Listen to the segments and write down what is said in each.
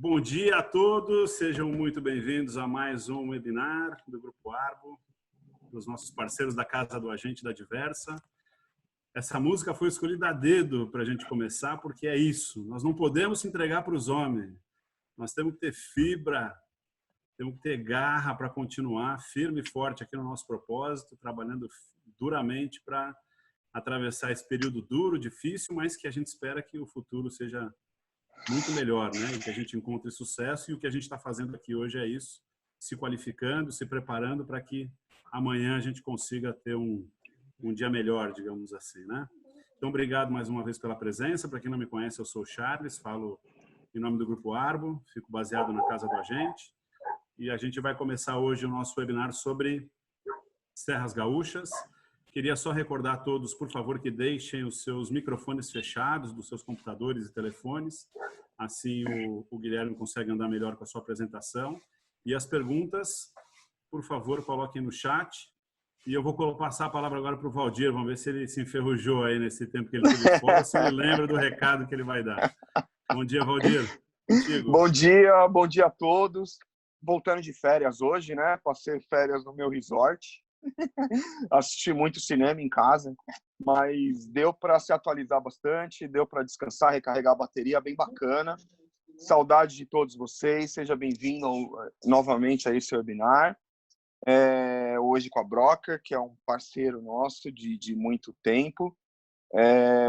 Bom dia a todos, sejam muito bem-vindos a mais um webinar do Grupo Arbo, dos nossos parceiros da Casa do Agente da Diversa. Essa música foi escolhida a dedo para a gente começar, porque é isso, nós não podemos se entregar para os homens, nós temos que ter fibra, temos que ter garra para continuar firme e forte aqui no nosso propósito, trabalhando duramente para atravessar esse período duro, difícil, mas que a gente espera que o futuro seja muito melhor, né? E que a gente encontre sucesso, e o que a gente está fazendo aqui hoje é isso, se qualificando, se preparando para que amanhã a gente consiga ter um dia melhor, digamos assim, né? Então, obrigado mais uma vez pela presença. Para quem não me conhece, eu sou o Charles, falo em nome do Grupo Arbo, fico baseado na Casa do Agente, e a gente vai começar hoje o nosso webinar sobre Serras Gaúchas. Queria só recordar a todos, por favor, que deixem os seus microfones fechados dos seus computadores e telefones. Assim o Guilherme consegue andar melhor com a sua apresentação. E as perguntas, por favor, coloquem no chat. E eu vou passar a palavra agora para o Valdir. Vamos ver se ele se enferrujou aí nesse tempo que ele teve fora, se ele lembra do recado que ele vai dar. Bom dia, Valdir. Contigo. Bom dia a todos. Voltando de férias hoje, né? Passei férias no meu resort. Assisti muito cinema em casa, mas deu para se atualizar bastante, deu para descansar, recarregar a bateria, bem bacana. Saudade de todos vocês, seja bem-vindo novamente a esse webinar. Hoje com a Broker, que é um parceiro nosso de muito tempo.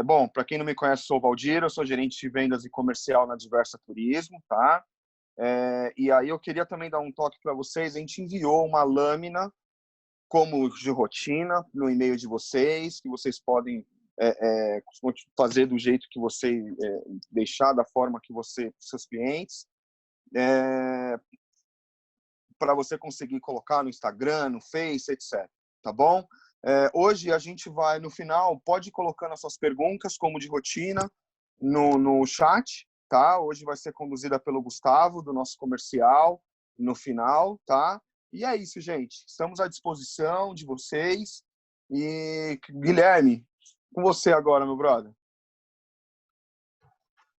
Bom, para quem não me conhece, sou o Valdir, eu sou gerente de vendas e comercial na Diversa Turismo, tá? E aí eu queria também dar um toque para vocês. A gente enviou uma lâmina como de rotina no e-mail de vocês, que vocês podem fazer do jeito que você deixar, da forma que você, seus clientes, para você conseguir colocar no Instagram, no Face, etc. Tá bom? Hoje a gente vai, no final, pode ir colocando as suas perguntas, como de rotina, no chat, tá? Hoje vai ser conduzida pelo Gustavo, do nosso comercial, no final, tá? E é isso, gente. Estamos à disposição de vocês. E, Guilherme, com você agora, meu brother.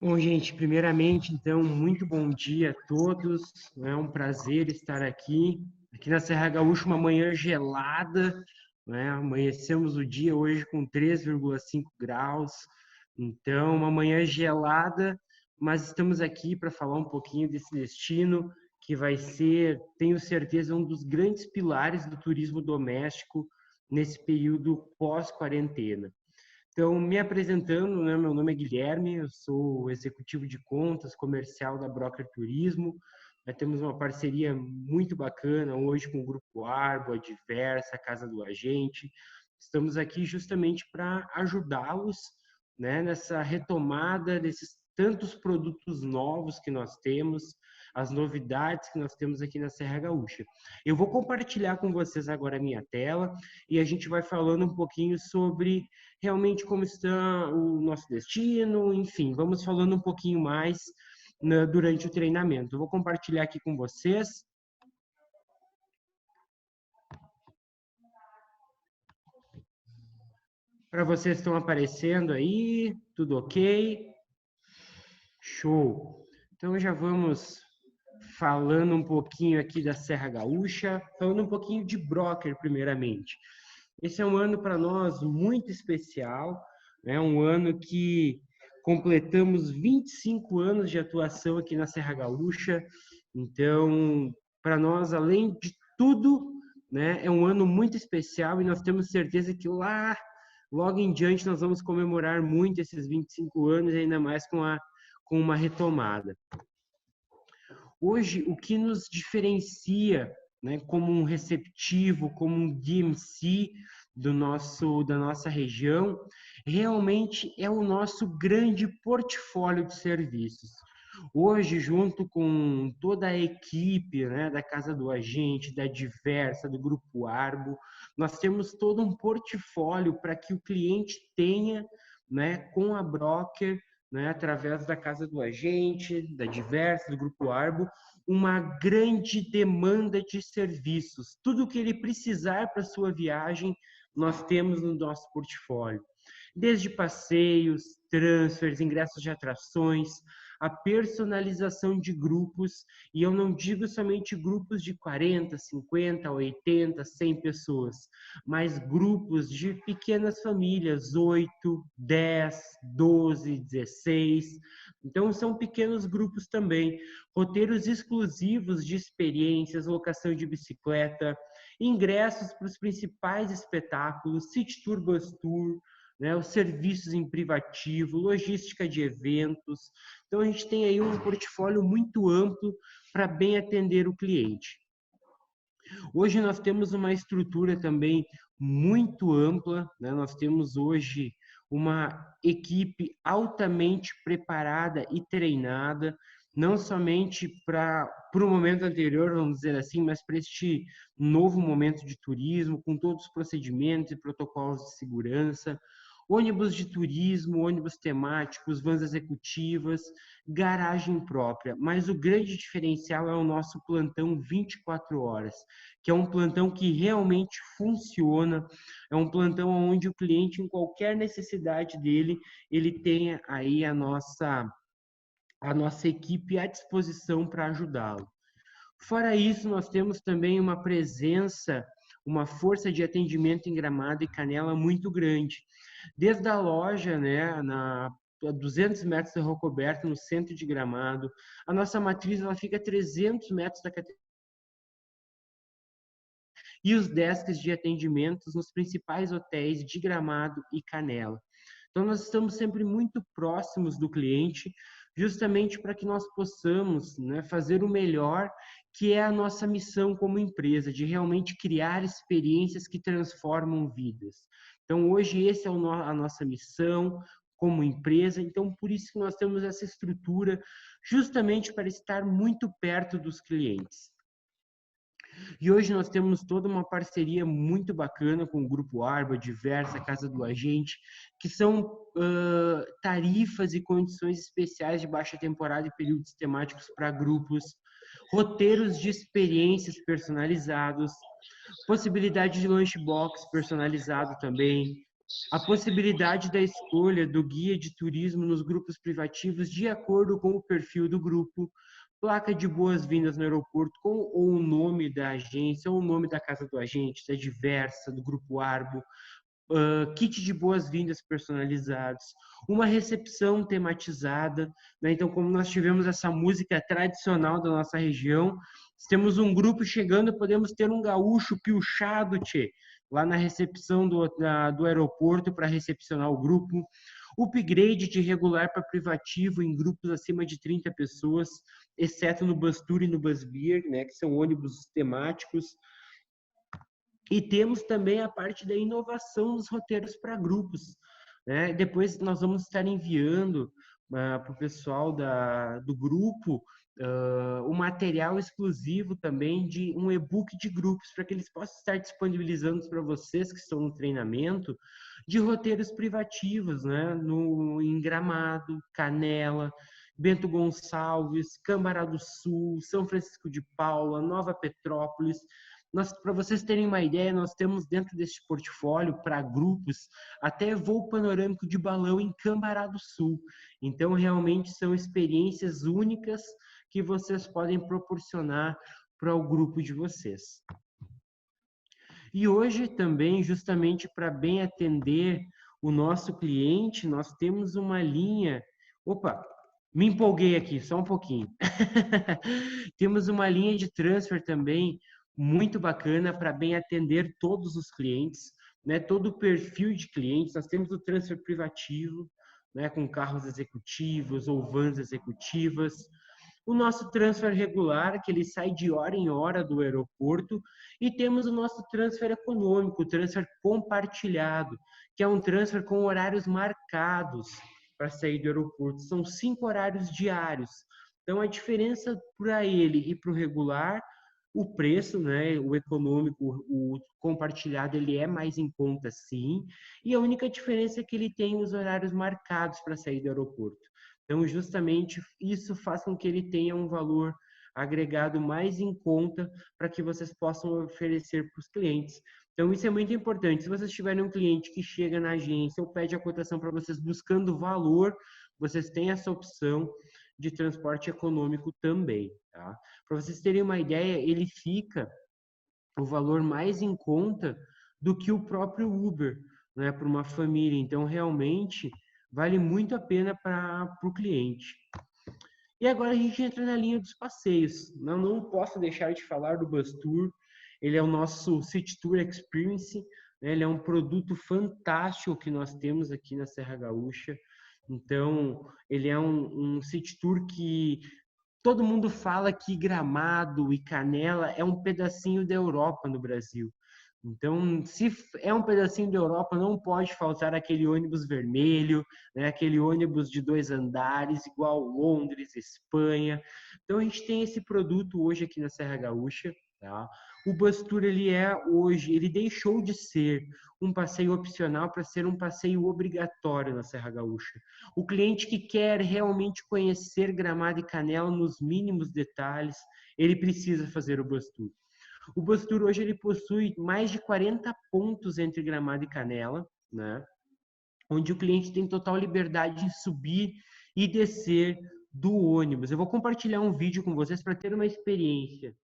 Bom, gente, primeiramente, então, muito bom dia a todos. É um prazer estar aqui na Serra Gaúcha, uma manhã gelada, né? Amanhecemos o dia hoje com 3,5 graus. Então, uma manhã gelada, mas estamos aqui para falar um pouquinho desse destino que vai ser, tenho certeza, um dos grandes pilares do turismo doméstico nesse período pós-quarentena. Então, me apresentando, né, meu nome é Guilherme, eu sou executivo de contas comercial da Broker Turismo. Nós temos uma parceria muito bacana hoje com o Grupo Arbo, a Diversa, a Casa do Agente. Estamos aqui justamente para ajudá-los, né, nessa retomada desses tantos produtos novos que nós temos, as novidades que nós temos aqui na Serra Gaúcha. Eu vou compartilhar com vocês agora a minha tela e a gente vai falando um pouquinho sobre realmente como está o nosso destino, enfim, vamos falando um pouquinho mais durante o treinamento. Eu vou compartilhar aqui com vocês. Para vocês estão aparecendo aí, tudo ok? Show! Então já vamos falando um pouquinho aqui da Serra Gaúcha, falando um pouquinho de Broker primeiramente. Esse é um ano para nós muito especial, né? Um ano que completamos 25 anos de atuação aqui na Serra Gaúcha. Então, para nós, além de tudo, né, é um ano muito especial e nós temos certeza que logo em diante, nós vamos comemorar muito esses 25 anos, ainda mais com uma retomada. Hoje, o que nos diferencia, né, como um receptivo, como um DMC da nossa região, realmente é o nosso grande portfólio de serviços. Hoje, junto com toda a equipe, né, da Casa do Agente, da Diversa, do Grupo Arbo, nós temos todo um portfólio para que o cliente tenha, né, com a Broker, né, através da Casa do Agente, da Diversa, do Grupo Arbo, uma grande demanda de serviços. Tudo o que ele precisar para a sua viagem, nós temos no nosso portfólio. Desde passeios, transfers, ingressos de atrações, a personalização de grupos, e eu não digo somente grupos de 40, 50, 80, 100 pessoas, mas grupos de pequenas famílias, 8, 10, 12, 16. Então, são pequenos grupos também. Roteiros exclusivos de experiências, locação de bicicleta, ingressos para os principais espetáculos, City Tour, Bus Tour, né, os serviços em privativo, logística de eventos. Então, a gente tem aí um portfólio muito amplo para bem atender o cliente. Hoje nós temos uma estrutura também muito ampla, né? Nós temos hoje uma equipe altamente preparada e treinada, não somente para o momento anterior, vamos dizer assim, mas para este novo momento de turismo, com todos os procedimentos e protocolos de segurança. Ônibus de turismo, ônibus temáticos, vans executivas, garagem própria. Mas o grande diferencial é o nosso plantão 24 horas, que é um plantão que realmente funciona, é um plantão onde o cliente, em qualquer necessidade dele, ele tenha aí a nossa equipe à disposição para ajudá-lo. Fora isso, nós temos também uma presença, uma força de atendimento em Gramado e Canela muito grande. Desde a loja, né, a 200 metros da Rua Coberta, no centro de Gramado, a nossa matriz ela fica a 300 metros da catedral. E os desks de atendimentos nos principais hotéis de Gramado e Canela. Então, nós estamos sempre muito próximos do cliente, justamente para que nós possamos, né, fazer o melhor, que é a nossa missão como empresa, de realmente criar experiências que transformam vidas. Então, hoje, essa é a nossa missão como empresa, então, por isso que nós temos essa estrutura, justamente para estar muito perto dos clientes. E hoje nós temos toda uma parceria muito bacana com o Grupo Arbo, Diversa, Casa do Agente, que são tarifas e condições especiais de baixa temporada e períodos temáticos para grupos, roteiros de experiências personalizados, possibilidade de lunchbox personalizado também, a possibilidade da escolha do guia de turismo nos grupos privativos de acordo com o perfil do grupo, placa de boas-vindas no aeroporto com ou o nome da agência, ou o nome da casa do agente, da Diversa, do Grupo Arbo, kit de boas-vindas personalizados, uma recepção tematizada, né? Então, como nós tivemos essa música tradicional da nossa região, temos um grupo chegando, podemos ter um gaúcho piochado, tchê, lá na recepção do aeroporto para recepcionar o grupo, upgrade de regular para privativo em grupos acima de 30 pessoas, exceto no Bus Tour e no Bus Beer, né, que são ônibus temáticos. E temos também a parte da inovação dos roteiros para grupos, né? Depois nós vamos estar enviando para o pessoal do grupo um material exclusivo também de um e-book de grupos, para que eles possam estar disponibilizando para vocês que estão no treinamento, de roteiros privativos, né? Em Gramado, Canela, Bento Gonçalves, Cambará do Sul, São Francisco de Paula, Nova Petrópolis. Para vocês terem uma ideia, nós temos dentro desse portfólio para grupos até voo panorâmico de balão em Cambará do Sul. Então, realmente são experiências únicas que vocês podem proporcionar para o grupo de vocês. E hoje também, justamente para bem atender o nosso cliente, nós temos uma linha... Opa! Me empolguei aqui, só um pouquinho. Temos uma linha de transfer também muito bacana para bem atender todos os clientes, né? Todo o perfil de clientes. Nós temos o transfer privativo, né? Com carros executivos ou vans executivas. O nosso transfer regular, que ele sai de hora em hora do aeroporto. E temos o nosso transfer econômico, o transfer compartilhado, que é um transfer com horários marcados para sair do aeroporto. São 5 horários diários. Então, a diferença para ele e para o regular, o preço, né, o econômico, o compartilhado, ele é mais em conta, sim. E a única diferença é que ele tem os horários marcados para sair do aeroporto. Então, justamente, isso faz com que ele tenha um valor agregado mais em conta para que vocês possam oferecer para os clientes. Então, isso é muito importante. Se vocês tiverem um cliente que chega na agência ou pede a cotação para vocês buscando valor, vocês têm essa opção de transporte econômico também, tá? Para vocês terem uma ideia, ele fica o valor mais em conta do que o próprio Uber, né, para uma família. Então, realmente, vale muito a pena para o cliente. E agora a gente entra na linha dos passeios. Não posso deixar de falar do Bus Tour. Ele é o nosso City Tour Experience, né? Ele é um produto fantástico que nós temos aqui na Serra Gaúcha. Então, ele é um City Tour que todo mundo fala que Gramado e Canela é um pedacinho da Europa no Brasil. Então, se é um pedacinho da Europa, não pode faltar aquele ônibus vermelho, né? Aquele ônibus de 2 andares, igual Londres, Espanha. Então, a gente tem esse produto hoje aqui na Serra Gaúcha. Tá? O Bus Tour, ele deixou de ser um passeio opcional para ser um passeio obrigatório na Serra Gaúcha. O cliente que quer realmente conhecer Gramado e Canela nos mínimos detalhes, ele precisa fazer o Bus Tour. O Bus Tour hoje ele possui mais de 40 pontos entre Gramado e Canela, né? Onde o cliente tem total liberdade de subir e descer do ônibus. Eu vou compartilhar um vídeo com vocês para ter uma experiência.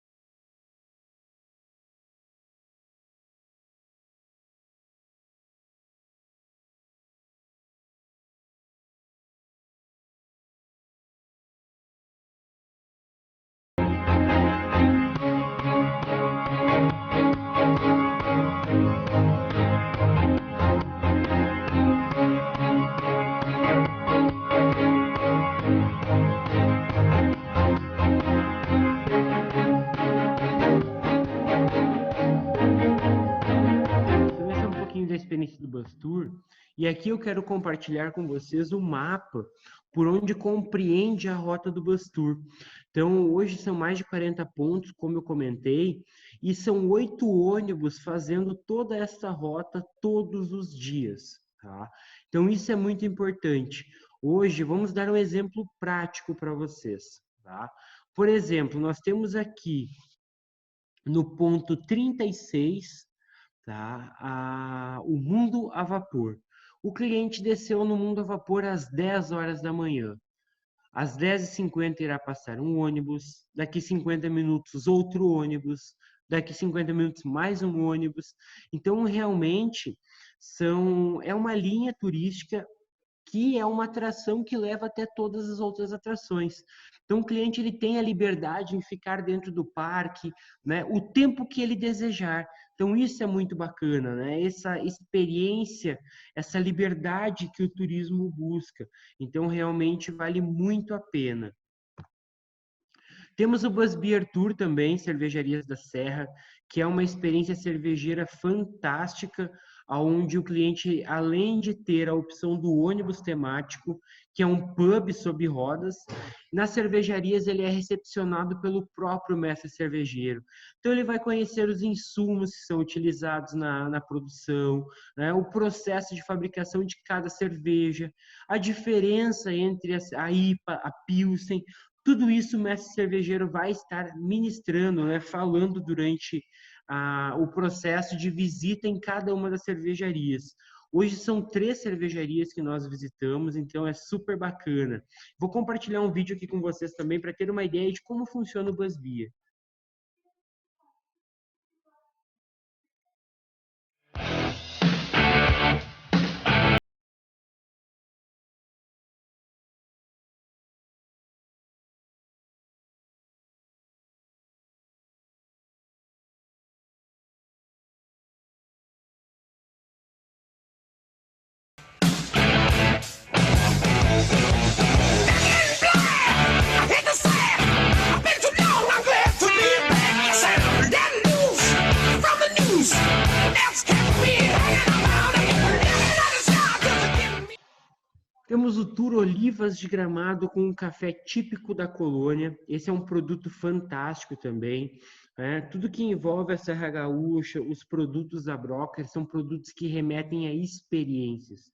Da experiência do Bus Tour, e aqui eu quero compartilhar com vocês o mapa por onde compreende a rota do Bus Tour. Então, hoje são mais de 40 pontos, como eu comentei, e são 8 ônibus fazendo toda essa rota todos os dias, tá? Então, isso é muito importante. Hoje, vamos dar um exemplo prático para vocês, tá? Por exemplo, nós temos aqui no ponto 36, tá? O Mundo a Vapor. O cliente desceu no Mundo a Vapor às 10 horas da manhã. Às 10h50 irá passar um ônibus, daqui 50 minutos outro ônibus, daqui 50 minutos mais um ônibus. Então, realmente, é uma linha turística que é uma atração que leva até todas as outras atrações. Então, o cliente ele tem a liberdade em ficar dentro do parque, né, o tempo que ele desejar. Então, isso é muito bacana, né? Essa experiência, essa liberdade que o turismo busca. Então, realmente vale muito a pena. Temos o Bus Beer Tour também, Cervejarias da Serra, que é uma experiência cervejeira fantástica, onde o cliente, além de ter a opção do ônibus temático, que é um pub sob rodas, nas cervejarias ele é recepcionado pelo próprio mestre cervejeiro. Então ele vai conhecer os insumos que são utilizados na produção, né, o processo de fabricação de cada cerveja, a diferença entre a IPA, a Pilsen. Tudo isso o mestre cervejeiro vai estar ministrando, né, falando durante o processo de visita em cada uma das cervejarias. Hoje são 3 cervejarias que nós visitamos, então é super bacana. Vou compartilhar um vídeo aqui com vocês também para ter uma ideia de como funciona o Bus Beer. Temos o Tour Olivas de Gramado com um café típico da colônia. Esse é um produto fantástico também. Tudo que envolve a Serra Gaúcha, os produtos da Broker, são produtos que remetem a experiências.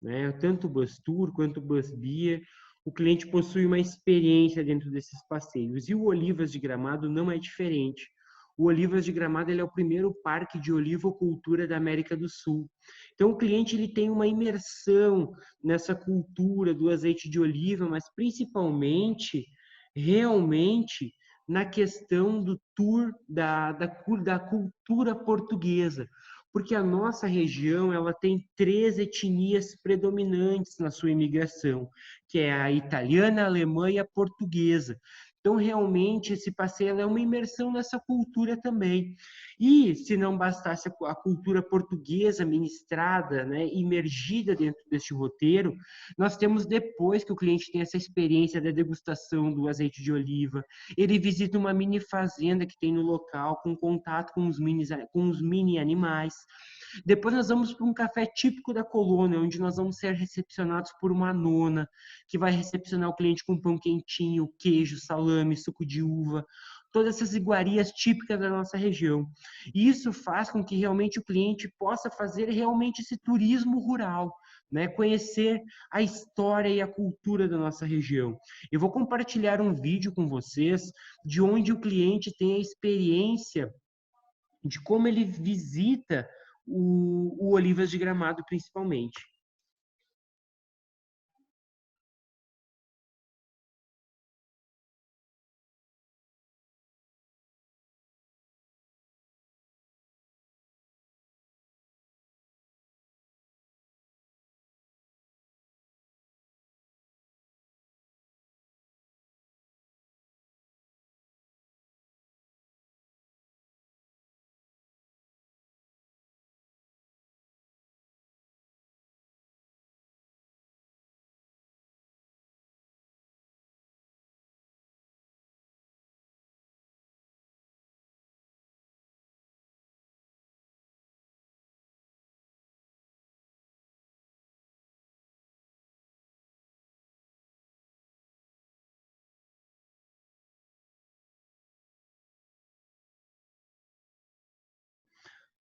Né? Tanto o Bus Tour quanto o Bus Beer, o cliente possui uma experiência dentro desses passeios. E o Olivas de Gramado não é diferente. o Olivas de Gramado ele é o primeiro parque de olivocultura da América do Sul. Então, o cliente ele tem uma imersão nessa cultura do azeite de oliva, mas principalmente, realmente, na questão do tour da cultura portuguesa. Porque a nossa região ela tem 3 etnias predominantes na sua imigração, que é a italiana, a alemã e a portuguesa. Então, realmente, esse passeio é uma imersão nessa cultura também. E, se não bastasse a cultura portuguesa ministrada, né, imergida dentro deste roteiro, nós temos, depois que o cliente tem essa experiência da degustação do azeite de oliva, ele visita uma mini fazenda que tem no local, com contato com os mini animais. Depois nós vamos para um café típico da colônia, onde nós vamos ser recepcionados por uma nona, que vai recepcionar o cliente com pão quentinho, queijo, salame, suco de uva, todas essas iguarias típicas da nossa região. E isso faz com que realmente o cliente possa fazer realmente esse turismo rural, né? Conhecer a história e a cultura da nossa região. Eu vou compartilhar um vídeo com vocês de onde o cliente tem a experiência de como ele visita o Olivas de Gramado, principalmente.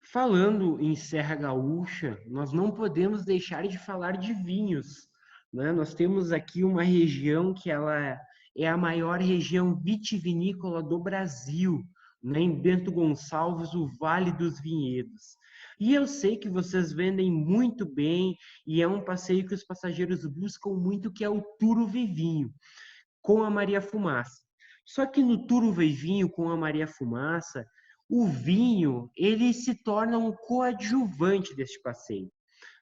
Falando em Serra Gaúcha, nós não podemos deixar de falar de vinhos, né? Nós temos aqui uma região que ela é a maior região vitivinícola do Brasil, né? Em Bento Gonçalves, o Vale dos Vinhedos. E eu sei que vocês vendem muito bem e é um passeio que os passageiros buscam muito, que é o Tour Vivinho, com a Maria Fumaça. Só que no Tour Vivinho com a Maria Fumaça, o vinho ele se torna um coadjuvante deste passeio,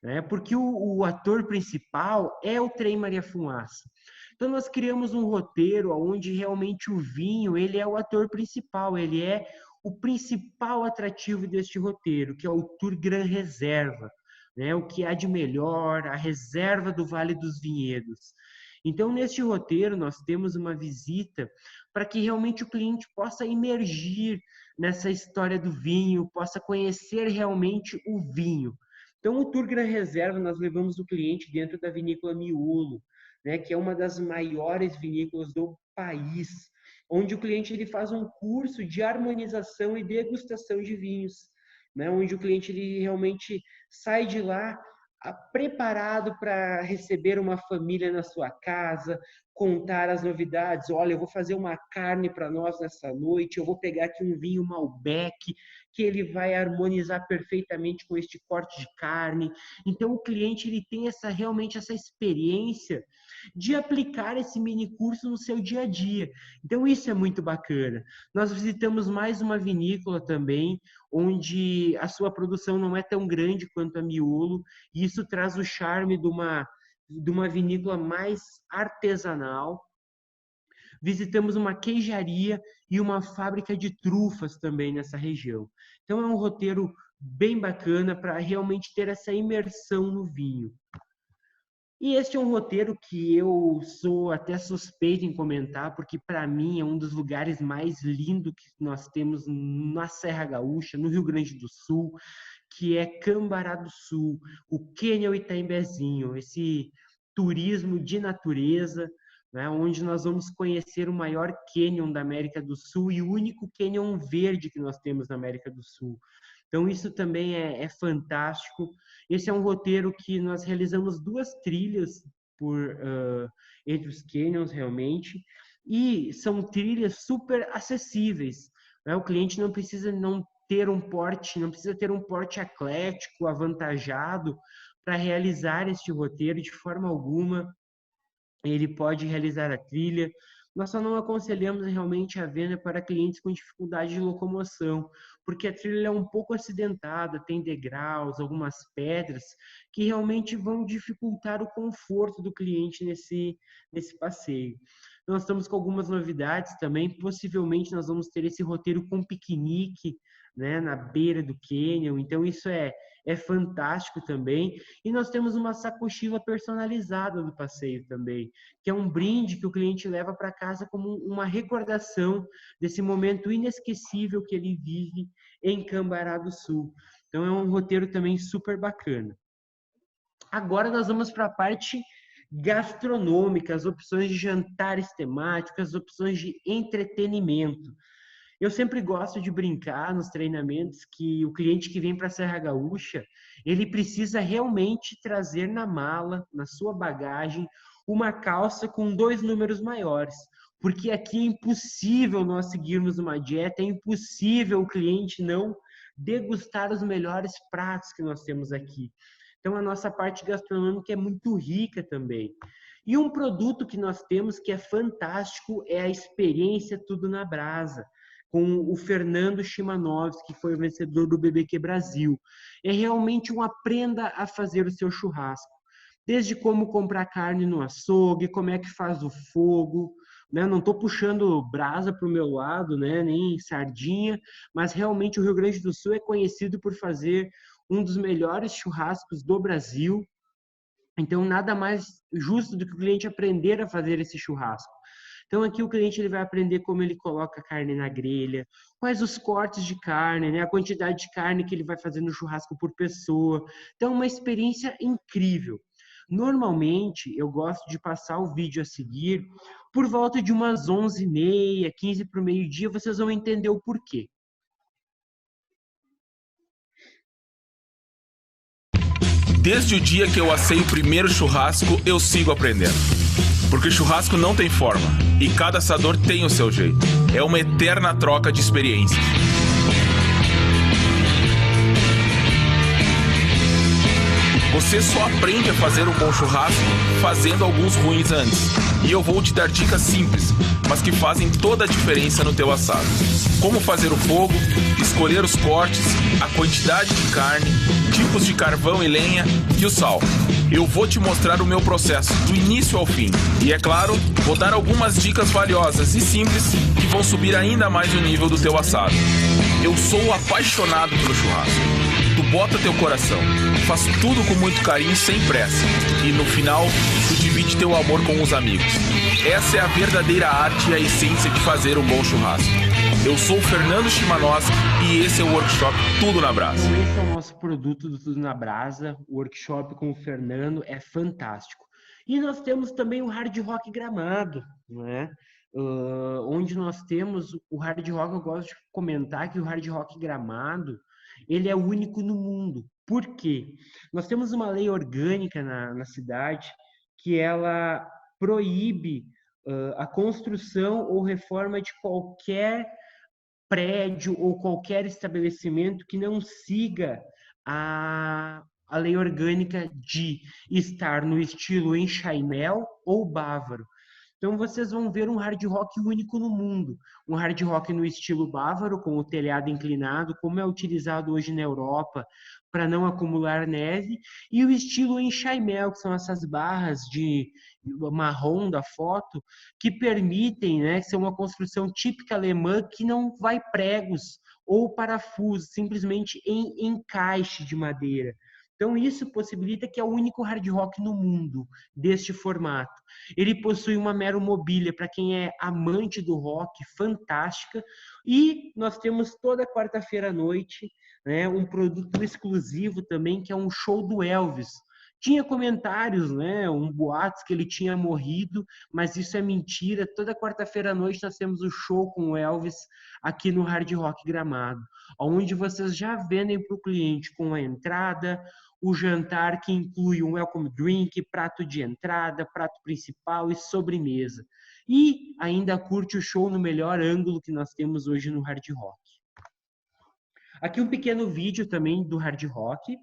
né? Porque o ator principal é o Trem Maria Fumaça. Então nós criamos um roteiro onde realmente o vinho ele é o ator principal, ele é o principal atrativo deste roteiro, que é o Tour Gran Reserva, né? O que há de melhor, a reserva do Vale dos Vinhedos. Então, neste roteiro, nós temos uma visita para que realmente o cliente possa imergir nessa história do vinho, possa conhecer realmente o vinho. Então, o Tour Gran Reserva, nós levamos o cliente dentro da vinícola Miolo, né, que é uma das maiores vinícolas do país, onde o cliente ele faz um curso de harmonização e degustação de vinhos, né, onde o cliente ele realmente sai de lá preparado para receber uma família na sua casa, contar as novidades. Olha, eu vou fazer uma carne para nós nessa noite, eu vou pegar aqui um vinho Malbec, que ele vai harmonizar perfeitamente com este corte de carne. Então, o cliente ele tem realmente essa experiência de aplicar esse mini curso no seu dia a dia. Então, isso é muito bacana. Nós visitamos mais uma vinícola também, onde a sua produção não é tão grande quanto a Miolo, e isso traz o charme de uma vinícola mais artesanal. Visitamos uma queijaria e uma fábrica de trufas também nessa região. Então é um roteiro bem bacana para realmente ter essa imersão no vinho. E este é um roteiro que eu sou até suspeito em comentar, porque para mim é um dos lugares mais lindos que nós temos na Serra Gaúcha, no Rio Grande do Sul, que é Cambará do Sul, o Cânion Itambezinho, esse turismo de natureza, né, onde nós vamos conhecer o maior cânion da América do Sul e o único cânion verde que nós temos na América do Sul. Então, isso também é fantástico. Esse é um roteiro que nós realizamos 2 trilhas entre os canyons, realmente, e são trilhas super acessíveis. né? O cliente não precisa ter um porte, não precisa ter um porte atlético, avantajado para realizar este roteiro de forma alguma. Ele pode realizar a trilha. Nós só não aconselhamos realmente a venda para clientes com dificuldade de locomoção, porque a trilha é um pouco acidentada, tem degraus, algumas pedras, que realmente vão dificultar o conforto do cliente nesse passeio. Nós estamos com algumas novidades também, possivelmente nós vamos ter esse roteiro com piquenique, né, na beira do cânion, então isso é fantástico também. E nós temos uma sacochila personalizada do passeio também, que é um brinde que o cliente leva para casa como uma recordação desse momento inesquecível que ele vive em Cambará do Sul. Então é um roteiro também super bacana. Agora nós vamos para a parte gastronômica, as opções de jantares temáticos, as opções de entretenimento. Eu sempre gosto de brincar nos treinamentos que o cliente que vem para a Serra Gaúcha, ele precisa realmente trazer na mala, na sua bagagem, uma calça com 2 números maiores. Porque aqui é impossível nós seguirmos uma dieta, é impossível o cliente não degustar os melhores pratos que nós temos aqui. Então, a nossa parte gastronômica é muito rica também. E um produto que nós temos que é fantástico é a experiência Tudo na Brasa, com o Fernando Chimanovski, que foi o vencedor do BBQ Brasil. É realmente um aprenda a fazer o seu churrasco. Desde como comprar carne no açougue, como é que faz o fogo, né? Não estou puxando brasa para o meu lado, né? Nem sardinha, mas realmente o Rio Grande do Sul é conhecido por fazer um dos melhores churrascos do Brasil. Então, nada mais justo do que o cliente aprender a fazer esse churrasco. Então, aqui o cliente ele vai aprender como ele coloca a carne na grelha, quais os cortes de carne, né? A quantidade de carne que ele vai fazer no churrasco por pessoa. Então, uma experiência incrível. Normalmente, eu gosto de passar o vídeo a seguir por volta de umas 11h30, 15 para o meio-dia, vocês vão entender o porquê. Desde o dia que eu assei o primeiro churrasco, eu sigo aprendendo. Porque churrasco não tem forma, e cada assador tem o seu jeito. É uma eterna troca de experiências. Você só aprende a fazer um bom churrasco fazendo alguns ruins antes. E eu vou te dar dicas simples, mas que fazem toda a diferença no teu assado. Como fazer o fogo, escolher os cortes, a quantidade de carne, tipos de carvão e lenha e o sal. Eu vou te mostrar o meu processo do início ao fim. E é claro, vou dar algumas dicas valiosas e simples que vão subir ainda mais o nível do teu assado. Eu sou apaixonado pelo churrasco. Tu bota teu coração, faz tudo com muito carinho, sem pressa. E no final, tu divide teu amor com os amigos. Essa é a verdadeira arte e a essência de fazer um bom churrasco. Eu sou o Fernando Chimanovski e esse é o workshop Tudo na Brasa. Então, esse é o nosso produto do Tudo na Brasa. O workshop com o Fernando é fantástico. E nós temos também o Hard Rock Gramado, né? Onde nós temos o Hard Rock. Eu gosto de comentar que o Hard Rock Gramado ele é único no mundo. Por quê? Nós temos uma lei orgânica na cidade que ela proíbe a construção ou reforma de qualquer prédio ou qualquer estabelecimento que não siga a lei orgânica de estar no estilo enxaimel ou bávaro. Então vocês vão ver um hard rock único no mundo. Um hard rock no estilo bávaro, com o telhado inclinado, como é utilizado hoje na Europa para não acumular neve, e o estilo enxaimel, que são essas barras de marrom da foto, que permitem, né, ser uma construção típica alemã que não vai pregos ou parafusos, simplesmente em encaixe de madeira. Então, isso possibilita que é o único hard rock no mundo deste formato. Ele possui uma mero mobília para quem é amante do rock, fantástica. E nós temos toda quarta-feira à noite, né, um produto exclusivo também, que é um show do Elvis. Tinha comentários, né, um boatos que ele tinha morrido, mas isso é mentira. Toda quarta-feira à noite nós temos o show com o Elvis aqui no Hard Rock Gramado, onde vocês já vendem para o cliente com a entrada, o jantar que inclui um welcome drink, prato de entrada, prato principal e sobremesa. e ainda curte o show no melhor ângulo que nós temos hoje no hard rock. Aqui um pequeno vídeo também do hard rock.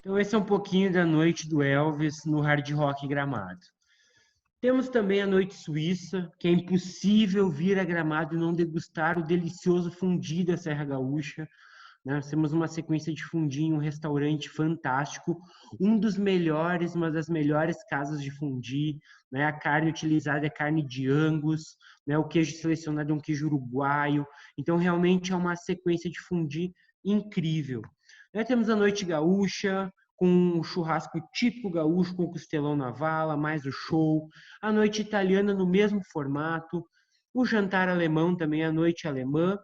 Então esse é um pouquinho da noite do Elvis no Hard Rock Gramado. Temos também a noite suíça, que é impossível vir a Gramado e não degustar o delicioso fundi da Serra Gaúcha. Nós temos uma sequência de fundi em um restaurante fantástico, um dos melhores, uma das melhores casas de fundi, né? A carne utilizada é carne de Angus, né? O queijo selecionado é um queijo uruguaio, então realmente é uma sequência de fundi incrível. Temos a noite gaúcha, com um churrasco típico gaúcho, com costelão na vala, mais o show. A noite italiana no mesmo formato. O jantar alemão também, a noite alemã.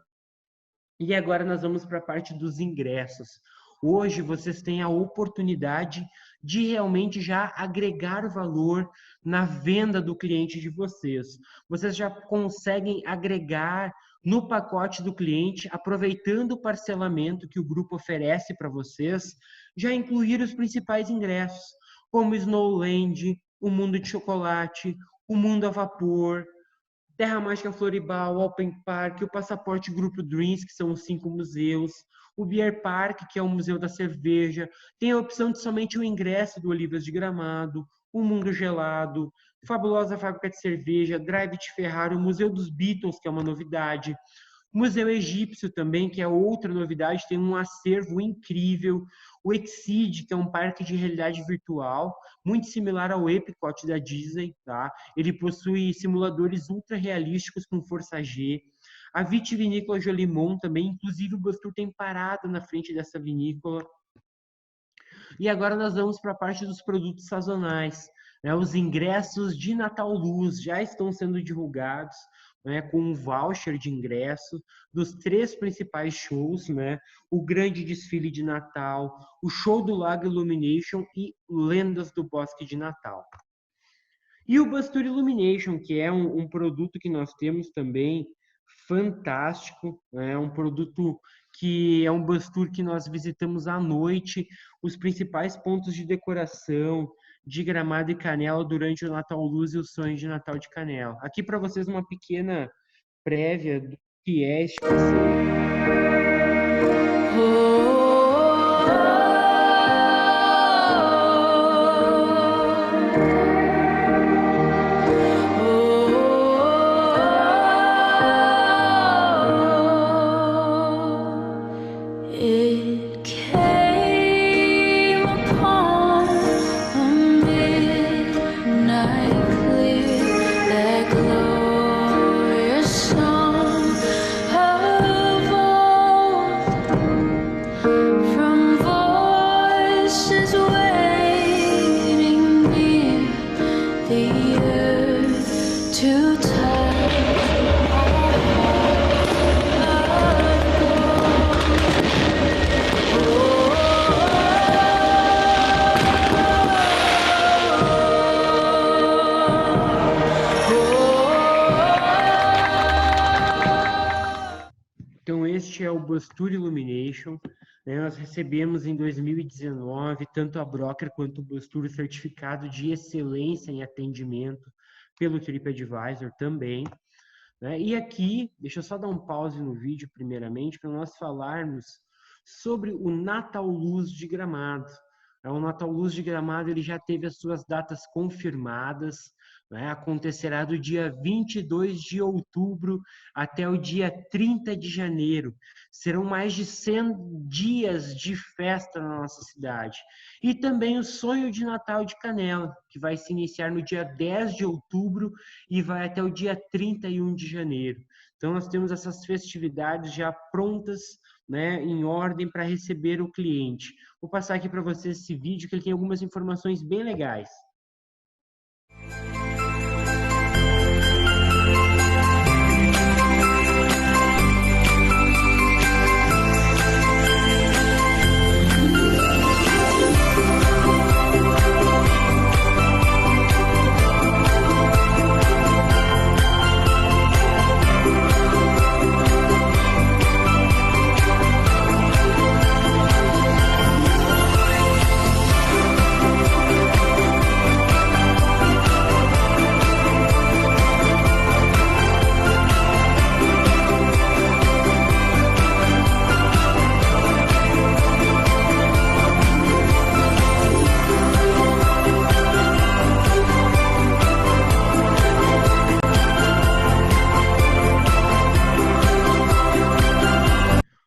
E agora nós vamos para a parte dos ingressos. Hoje vocês têm a oportunidade de realmente já agregar valor na venda do cliente de vocês. Vocês já conseguem agregar no pacote do cliente, aproveitando o parcelamento que o grupo oferece para vocês, já incluir os principais ingressos, como Snowland, o Mundo de Chocolate, o Mundo a Vapor, Terra Mágica Floribal, Open Park, o Passaporte Grupo Dreams, que são os 5 museus, o Beer Park, que é o Museu da Cerveja, tem a opção de somente o ingresso do Olivas de Gramado, o Mundo Gelado, Fabulosa Fábrica de Cerveja, Drive de Ferrari, o Museu dos Beatles, que é uma novidade, o Museu Egípcio também, que é outra novidade, tem um acervo incrível, o Exceed, que é um parque de realidade virtual, muito similar ao Epcot da Disney, tá? Ele possui simuladores ultra realísticos com força G. A Vitivinícola Jolimon também, inclusive o Bus Tour tem parado na frente dessa vinícola. E agora nós vamos para a parte dos produtos sazonais. Os ingressos de Natal Luz já estão sendo divulgados, com um voucher de ingresso dos 3 principais shows, o grande desfile de Natal, o show do Lago Illumination e Lendas do Bosque de Natal. E o Bus Tour Illumination, que é um produto que nós temos também fantástico, é um produto que é um bus tour que nós visitamos à noite, os principais pontos de decoração de Gramado e Canela durante o Natal Luz e os sonhos de Natal de Canela. Aqui para vocês uma pequena prévia do que é este passeio. Então, este é o Bus Tour Illumination. Nós recebemos em 2019, tanto a Broker quanto o Bus Tour certificado de excelência em atendimento pelo TripAdvisor também. E aqui, deixa eu só dar um pause no vídeo primeiramente, para nós falarmos sobre o Natal Luz de Gramado. O Natal Luz de Gramado ele já teve as suas datas confirmadas, né? Acontecerá do dia 22 de outubro até o dia 30 de janeiro. Serão mais de 100 dias de festa na nossa cidade. E também o Sonho de Natal de Canela, que vai se iniciar no dia 10 de outubro e vai até o dia 31 de janeiro. Então, nós temos essas festividades já prontas, né, em ordem para receber o cliente. Vou passar aqui para vocês esse vídeo, que ele tem algumas informações bem legais.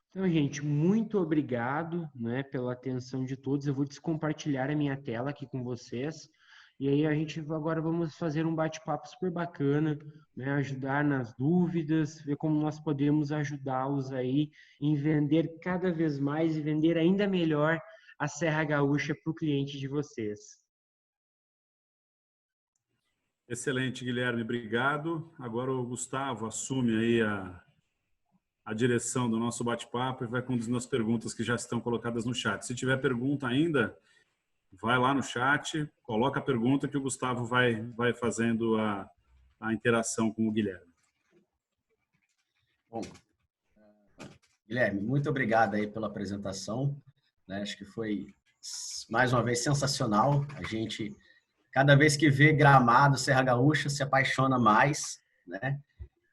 Então, gente, muito obrigado, né, pela atenção de todos. Eu vou descompartilhar a minha tela aqui com vocês. E aí agora vamos fazer um bate-papo super bacana, né, ajudar nas dúvidas, ver como nós podemos ajudá-los aí em vender cada vez mais e vender ainda melhor a Serra Gaúcha para o cliente de vocês. Excelente, Guilherme, obrigado. Agora o Gustavo assume aí a direção do nosso bate-papo e vai conduzir as perguntas que já estão colocadas no chat. Se tiver pergunta ainda, vai lá no chat, coloca a pergunta que o Gustavo vai fazendo a interação com o Guilherme. Bom, Guilherme, muito obrigado aí pela apresentação, né? Acho que foi, mais uma vez, sensacional. A gente, cada vez que vê Gramado, Serra Gaúcha, se apaixona mais, né?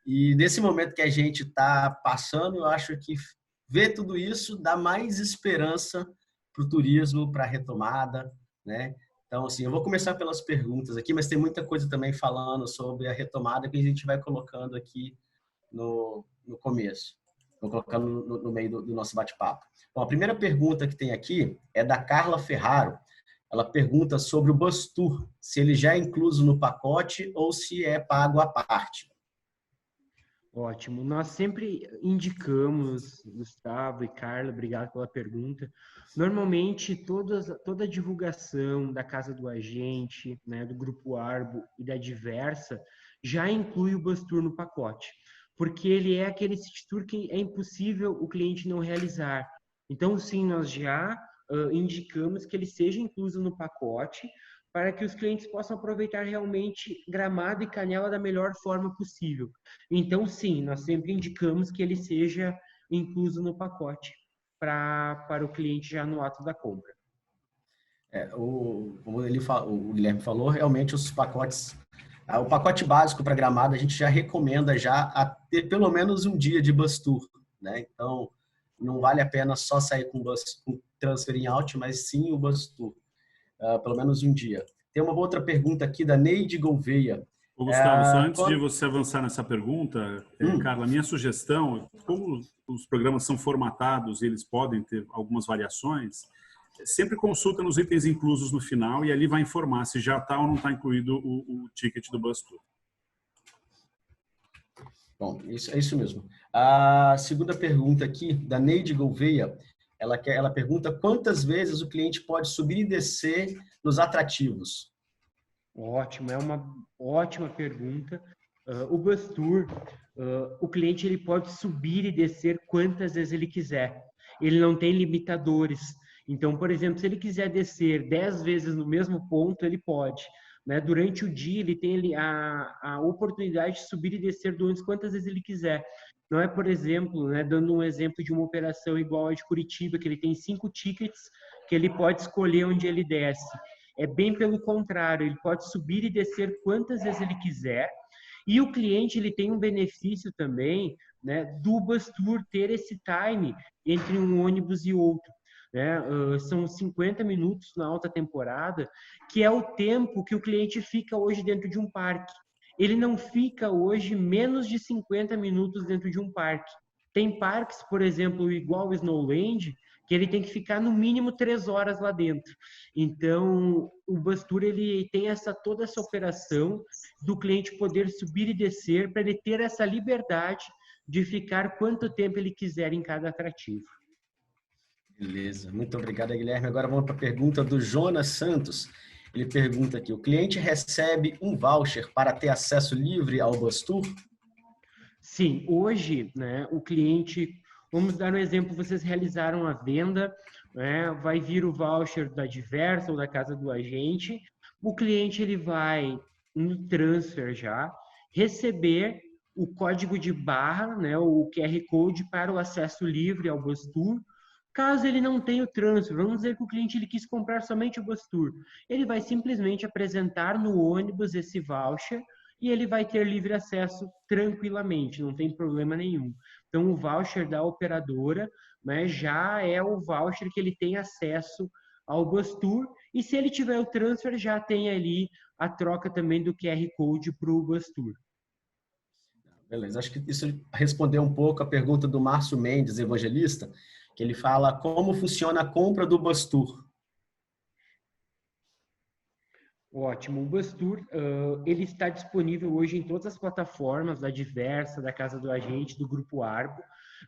E nesse momento que a gente está passando, eu acho que ver tudo isso dá mais esperança para o turismo, para a retomada, né? Então, assim, eu vou começar pelas perguntas aqui, mas tem muita coisa também falando sobre a retomada que a gente vai colocando aqui no começo. Vou colocando no meio do nosso bate-papo. Bom, a primeira pergunta que tem aqui é da Carla Ferraro. Ela pergunta sobre o Bus Tour, se ele já é incluso no pacote ou se é pago à parte. Ótimo. Nós sempre indicamos, Gustavo e Carla, obrigado pela pergunta. Normalmente, toda a divulgação da Casa do Agente, né, do Grupo Arbo e da Diversa já inclui o Bus Tour no pacote, porque ele é aquele city tour que é impossível o cliente não realizar. Então, sim, nós já indicamos que ele seja incluso no pacote, para que os clientes possam aproveitar realmente Gramado e Canela da melhor forma possível. Então, sim, nós sempre indicamos que ele seja incluso no pacote para o cliente já no ato da compra. Como o Guilherme falou, realmente os pacotes, o pacote básico para Gramado a gente já recomenda já a ter pelo menos um dia de bus tour, né? Então, não vale a pena só sair com transfer in out, mas sim o bus tour. Pelo menos um dia. Tem uma outra pergunta aqui da Neide Gouveia. Ô, Gustavo, só antes de você avançar nessa pergunta, Carla, a minha sugestão, como os programas são formatados e eles podem ter algumas variações, sempre consulta nos itens inclusos no final e ali vai informar se já está ou não está incluído o ticket do Bus Tour. Bom, é isso mesmo. A segunda pergunta aqui, da Neide Gouveia, ela pergunta quantas vezes o cliente pode subir e descer nos atrativos. Ótimo, é uma ótima pergunta. O Bus Tour, o cliente ele pode subir e descer quantas vezes ele quiser. Ele não tem limitadores. Então, por exemplo, se ele quiser descer 10 vezes no mesmo ponto, ele pode. Né? Durante o dia, ele tem a oportunidade de subir e descer do ônibus quantas vezes ele quiser. Não é, por exemplo, né, dando um exemplo de uma operação igual a de Curitiba, que ele tem 5 tickets, que ele pode escolher onde ele desce. É bem pelo contrário, ele pode subir e descer quantas vezes ele quiser. E o cliente ele tem um benefício também, né, do Bus Tour ter esse time entre um ônibus e outro. né? São 50 minutos na alta temporada, que é o tempo que o cliente fica hoje dentro de um parque. Ele não fica hoje menos de 50 minutos dentro de um parque. Tem parques, por exemplo, igual o Snowland, que ele tem que ficar no mínimo 3 horas lá dentro. Então, o bus tour, ele tem toda essa operação do cliente poder subir e descer, para ele ter essa liberdade de ficar quanto tempo ele quiser em cada atrativo. Beleza, muito obrigado, Guilherme. Agora vamos para a pergunta do Jonas Santos. Ele pergunta aqui: o cliente recebe um voucher para ter acesso livre ao bus tour? Sim, hoje, né, o cliente, vamos dar um exemplo, vocês realizaram a venda, né, vai vir o voucher da Diversa ou da casa do agente, o cliente ele vai no transfer já receber o código de barra, né, o QR Code para o acesso livre ao bus tour. Caso ele não tenha o transfer, vamos dizer que o cliente ele quis comprar somente o bus tour, ele vai simplesmente apresentar no ônibus esse voucher e ele vai ter livre acesso tranquilamente, não tem problema nenhum. Então, o voucher da operadora, né, já é o voucher que ele tem acesso ao bus tour, e se ele tiver o transfer, já tem ali a troca também do QR Code para o bus tour. Beleza, acho que isso respondeu um pouco a pergunta do Márcio Mendes, evangelista, que ele fala como funciona a compra do bus tour. Ótimo. O bus tour, ele está disponível hoje em todas as plataformas da Diversa, da Casa do Agente, do Grupo Arbo.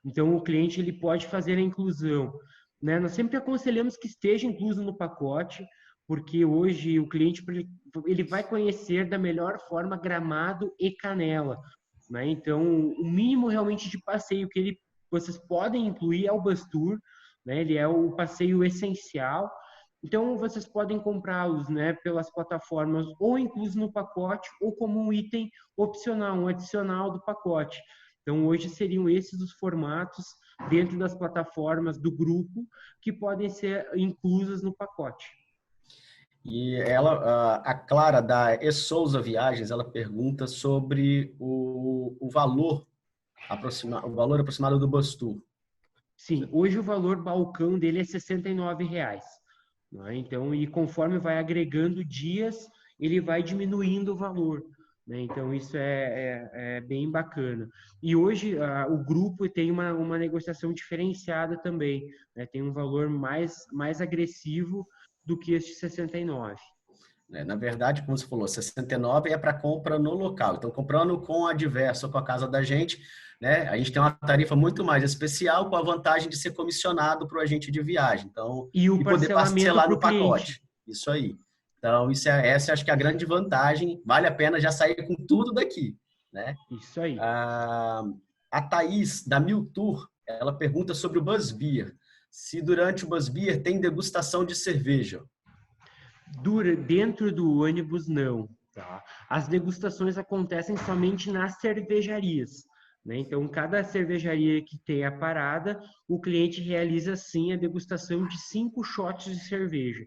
Então, o cliente ele pode fazer a inclusão, né? Nós sempre aconselhamos que esteja incluso no pacote, porque hoje o cliente ele vai conhecer da melhor forma Gramado e Canela, né? Então, o mínimo realmente de passeio que vocês podem incluir é o bus tour, né? Ele é o passeio essencial. Então, vocês podem comprá-los, né, pelas plataformas ou incluso no pacote ou como um item opcional, um adicional do pacote. Então, hoje seriam esses os formatos dentro das plataformas do grupo que podem ser inclusas no pacote. E a Clara, da E. Souza Viagens, ela pergunta sobre o valor aproximado do bus tour. Sim, hoje o valor balcão dele é R$ 69,00. Né? Então, e conforme vai agregando dias, ele vai diminuindo o valor. Né? Então, isso é bem bacana. E hoje o grupo tem uma negociação diferenciada também. Né? Tem um valor mais agressivo do que este 69. Na verdade, como você falou, 69 é para compra no local. Então, comprando com a Diversa ou com a Casa da Gente, né, a gente tem uma tarifa muito mais especial, com a vantagem de ser comissionado para o agente de viagem. Então, e poder parcelar no pacote. Cliente. Isso aí. Então, essa acho que é a grande vantagem. Vale a pena já sair com tudo daqui. Né? Isso aí. A Thaís, da Mil Tour, ela pergunta sobre o Bus Beer. Se durante o Bus Beer tem degustação de cerveja. Dentro do ônibus, não. Tá? As degustações acontecem somente nas cervejarias. Né? Então, cada cervejaria que tem a parada, o cliente realiza, sim, a degustação de 5 shots de cerveja.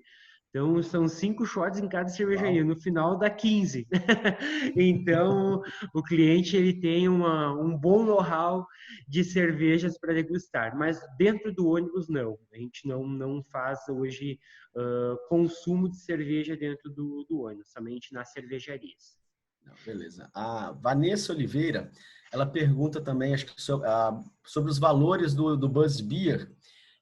Então, são 5 shots em cada cervejaria. No final, dá 15. Então, o cliente ele tem um bom know-how de cervejas para degustar. Mas dentro do ônibus, não. A gente não faz hoje consumo de cerveja dentro do ônibus, somente nas cervejarias. Beleza. A Vanessa Oliveira, ela pergunta também acho que sobre os valores do Bus Beer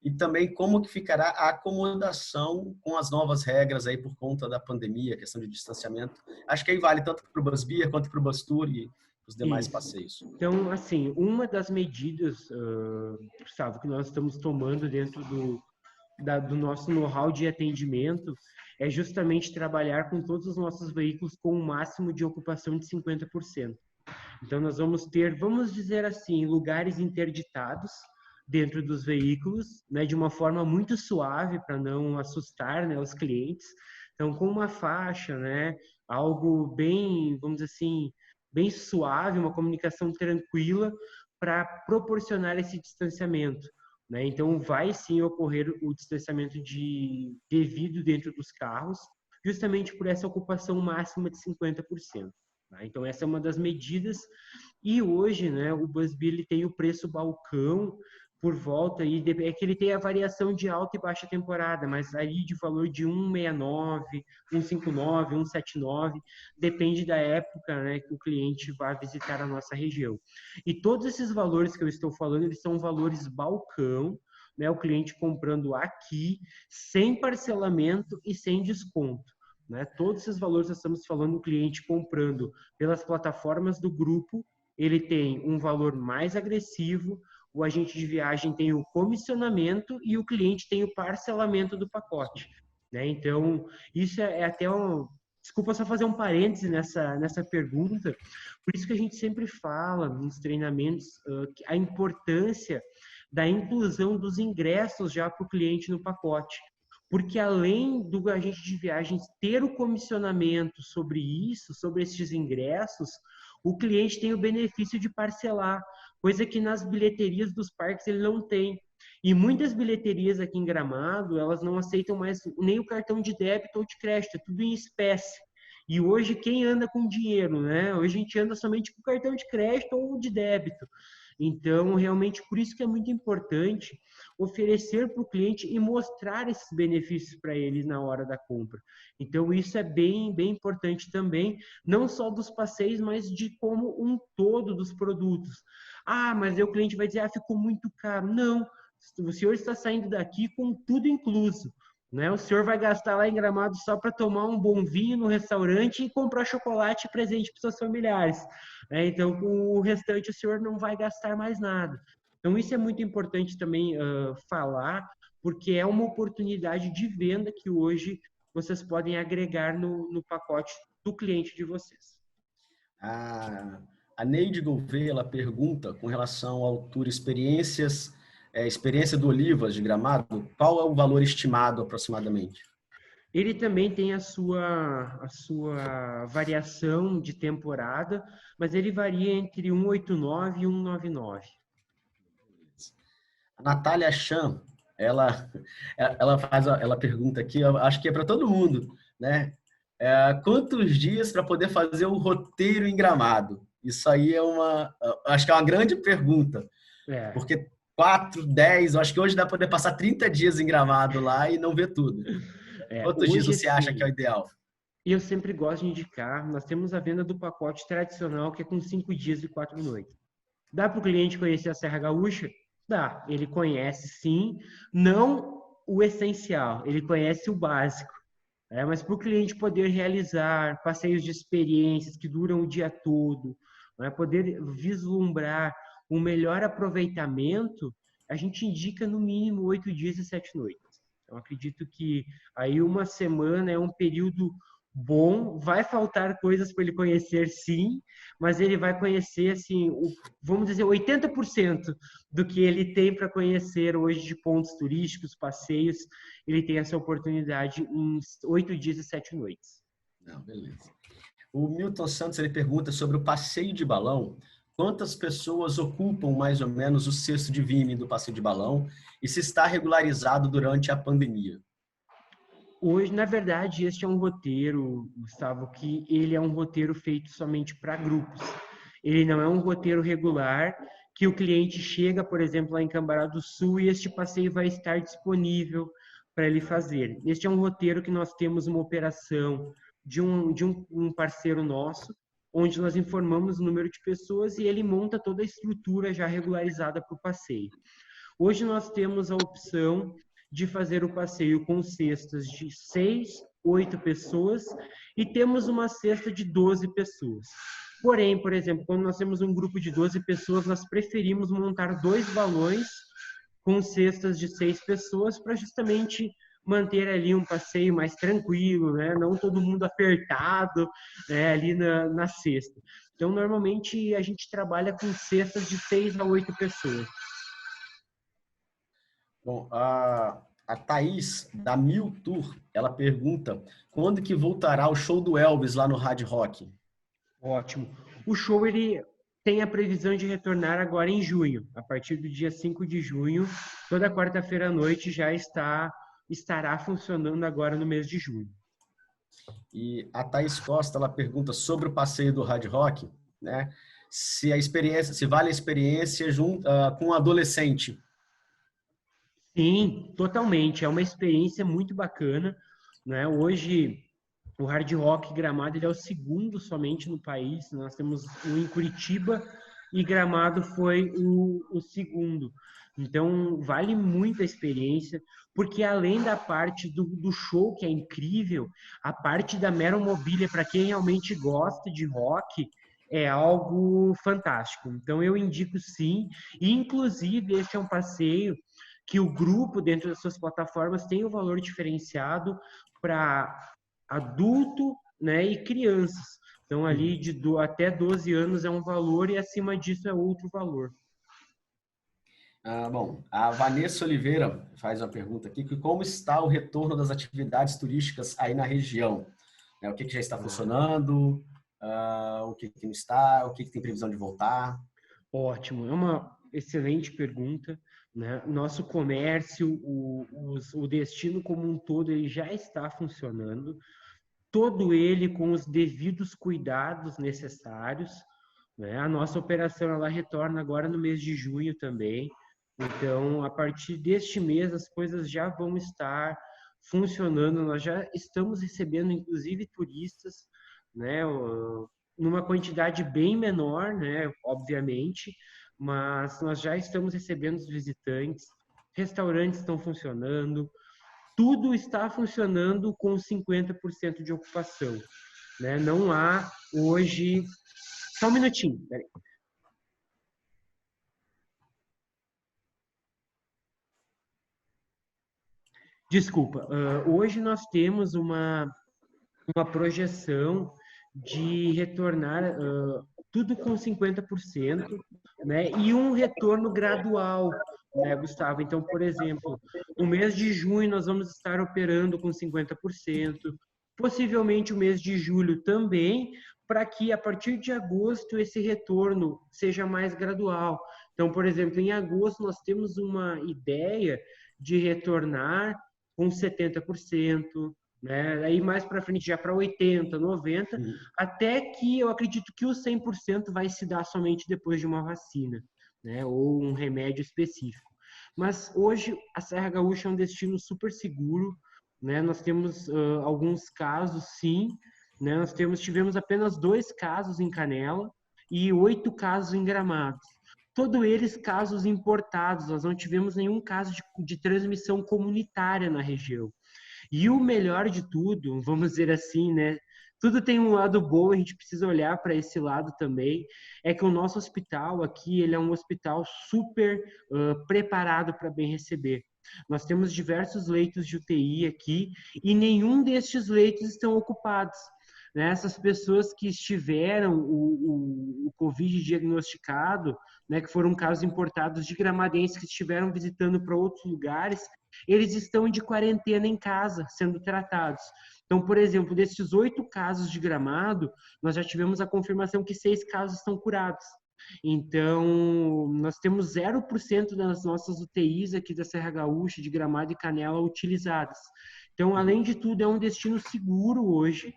e também como que ficará a acomodação com as novas regras aí por conta da pandemia, questão de distanciamento. Acho que aí vale tanto para o Bus Beer quanto para o Bus Tour e os demais passeios. Então, assim, uma das medidas, Gustavo, que nós estamos tomando dentro do nosso know-how de atendimento é justamente trabalhar com todos os nossos veículos com um máximo de ocupação de 50%. Então, nós vamos ter, vamos dizer assim, lugares interditados dentro dos veículos, né, de uma forma muito suave para não assustar, né, os clientes. Então, com uma faixa, né, algo bem, vamos dizer assim, bem suave, uma comunicação tranquila para proporcionar esse distanciamento. Né? Então, vai sim ocorrer o distanciamento devido dentro dos carros, justamente por essa ocupação máxima de 50%. Tá? Então, essa é uma das medidas. E hoje, né, o Busby ele tem o preço balcão por volta, e é que ele tem a variação de alta e baixa temporada, mas aí de valor de 1,69, 1,59, 1,79, depende da época, né, que o cliente vai visitar a nossa região. E todos esses valores que eu estou falando, eles são valores balcão, né, o cliente comprando aqui, sem parcelamento e sem desconto. Né? Todos esses valores nós estamos falando, o cliente comprando pelas plataformas do grupo, ele tem um valor mais agressivo, o agente de viagem tem o comissionamento e o cliente tem o parcelamento do pacote. Né? Então, isso é até um... Desculpa só fazer um parêntese nessa pergunta, por isso que a gente sempre fala nos treinamentos a importância da inclusão dos ingressos já para o cliente no pacote. Porque além do agente de viagens ter o comissionamento sobre isso, sobre esses ingressos, o cliente tem o benefício de parcelar, coisa que nas bilheterias dos parques ele não tem. E muitas bilheterias aqui em Gramado, elas não aceitam mais nem o cartão de débito ou de crédito, é tudo em espécie. E hoje quem anda com dinheiro, né? Hoje a gente anda somente com cartão de crédito ou de débito. Então, realmente, por isso que é muito importante oferecer para o cliente e mostrar esses benefícios para ele na hora da compra. Então, isso é bem importante também, não só dos passeios, mas de como um todo dos produtos. Ah, mas aí o cliente vai dizer, ficou muito caro. Não, o senhor está saindo daqui com tudo incluso. Né? O senhor vai gastar lá em Gramado só para tomar um bom vinho no restaurante e comprar chocolate e presente para seus familiares. Então, com o restante, o senhor não vai gastar mais nada. Então, isso é muito importante também falar, porque é uma oportunidade de venda que hoje vocês podem agregar no pacote do cliente de vocês. A Neide Gouveia, ela pergunta com relação à altura, experiência do Olivas de Gramado, qual é o valor estimado aproximadamente? Ele também tem a sua variação de temporada, mas ele varia entre 1,89 e 1,99. A Natália Chan, ela pergunta aqui, eu acho que é para todo mundo, né? Quantos dias para poder fazer um roteiro em Gramado? Isso aí acho que é uma grande pergunta, porque 4, 10, eu acho que hoje dá para poder passar 30 dias em Gramado lá e não ver tudo. Quantos dias você acha que é o ideal? Eu sempre gosto de indicar, nós temos a venda do pacote tradicional, que é com 5 dias e 4 noites. Dá para o cliente conhecer a Serra Gaúcha? Dá. Ele conhece sim, não o essencial, ele conhece o básico. Mas para o cliente poder realizar passeios de experiências que duram o dia todo, poder vislumbrar um melhor aproveitamento, a gente indica no mínimo 8 dias e 7 noites. Eu acredito que aí uma semana é um período bom, vai faltar coisas para ele conhecer sim, mas ele vai conhecer, assim, vamos dizer, 80% do que ele tem para conhecer hoje de pontos turísticos, passeios, ele tem essa oportunidade em 8 dias e 7 noites. Não, beleza. O Milton Santos, ele pergunta sobre o passeio de balão. Quantas pessoas ocupam mais ou menos o cesto de vime do passeio de balão e se está regularizado durante a pandemia? Hoje, na verdade, este é um roteiro, Gustavo, que ele é um roteiro feito somente para grupos. Ele não é um roteiro regular que o cliente chega, por exemplo, lá em Cambará do Sul e este passeio vai estar disponível para ele fazer. Este é um roteiro que nós temos uma operação de um parceiro nosso, onde nós informamos o número de pessoas e ele monta toda a estrutura já regularizada para o passeio. Hoje nós temos a opção de fazer o passeio com cestas de 6, 8 pessoas e temos uma cesta de 12 pessoas. Porém, por exemplo, quando nós temos um grupo de 12 pessoas, nós preferimos montar 2 balões com cestas de 6 pessoas para justamente manter ali um passeio mais tranquilo, né? Não todo mundo apertado, né? Ali na cesta. Então, normalmente, a gente trabalha com cestas de 6 a 8 pessoas. Bom, a Thaís, da Mil Tour, ela pergunta quando que voltará o show do Elvis lá no Hard Rock? Ótimo. O show, ele tem a previsão de retornar agora em junho. A partir do dia 5 de junho, toda quarta-feira à noite já estará funcionando agora no mês de junho. E a Thaís Costa, ela pergunta sobre o passeio do Hard Rock, né? Se vale a experiência com um adolescente. Sim, totalmente. É uma experiência muito bacana, né? Hoje, o Hard Rock Gramado ele é o segundo somente no país. Nós temos um em Curitiba e Gramado foi o segundo. Então, vale muito a experiência, porque além da parte do show, que é incrível, a parte da Meromobília, para quem realmente gosta de rock, é algo fantástico. Então, eu indico sim. E, inclusive, esse é um passeio que o grupo, dentro das suas plataformas, tem um valor diferenciado para adulto, né, e crianças. Então, ali até 12 anos é um valor e acima disso é outro valor. Bom, a Vanessa Oliveira faz uma pergunta aqui, que como está o retorno das atividades turísticas aí na região? O que já está funcionando, o que não está, o que tem previsão de voltar? Ótimo, é uma excelente pergunta, né? Nosso comércio, o destino como um todo, ele já está funcionando, todo ele com os devidos cuidados necessários, né? A nossa operação ela retorna agora no mês de junho também. Então, a partir deste mês, as coisas já vão estar funcionando. Nós já estamos recebendo, inclusive, turistas, né? Numa quantidade bem menor, né? Obviamente, mas nós já estamos recebendo os visitantes. Restaurantes estão funcionando. Tudo está funcionando com 50% de ocupação, né? Não há hoje... Só um minutinho, peraí. Desculpa, hoje nós temos uma projeção de retornar tudo com 50%, né? E um retorno gradual, né, Gustavo? Então, por exemplo, o mês de junho nós vamos estar operando com 50%, possivelmente o mês de julho também, para que a partir de agosto esse retorno seja mais gradual. Então, por exemplo, em agosto nós temos uma ideia de retornar com 70%, né? Aí mais para frente já para 80, 90, até que eu acredito que o 100% vai se dar somente depois de uma vacina, né? Ou um remédio específico. Mas hoje a Serra Gaúcha é um destino super seguro, né? Nós temos alguns casos, sim, né? Tivemos apenas 2 casos em Canela e 8 casos em Gramados. Todos eles casos importados, nós não tivemos nenhum caso de transmissão comunitária na região. E o melhor de tudo, vamos dizer assim, né? Tudo tem um lado bom, a gente precisa olhar para esse lado também, é que o nosso hospital aqui, ele é um hospital super preparado para bem receber. Nós temos diversos leitos de UTI aqui e nenhum destes leitos estão ocupados. Né? Essas pessoas que estiveram o Covid diagnosticado, né, que foram casos importados de gramadenses que estiveram visitando para outros lugares, eles estão de quarentena em casa, sendo tratados. Então, por exemplo, desses 8 casos de Gramado, nós já tivemos a confirmação que 6 casos estão curados. Então, nós temos 0% das nossas UTIs aqui da Serra Gaúcha, de Gramado e Canela, utilizadas. Então, além de tudo, é um destino seguro hoje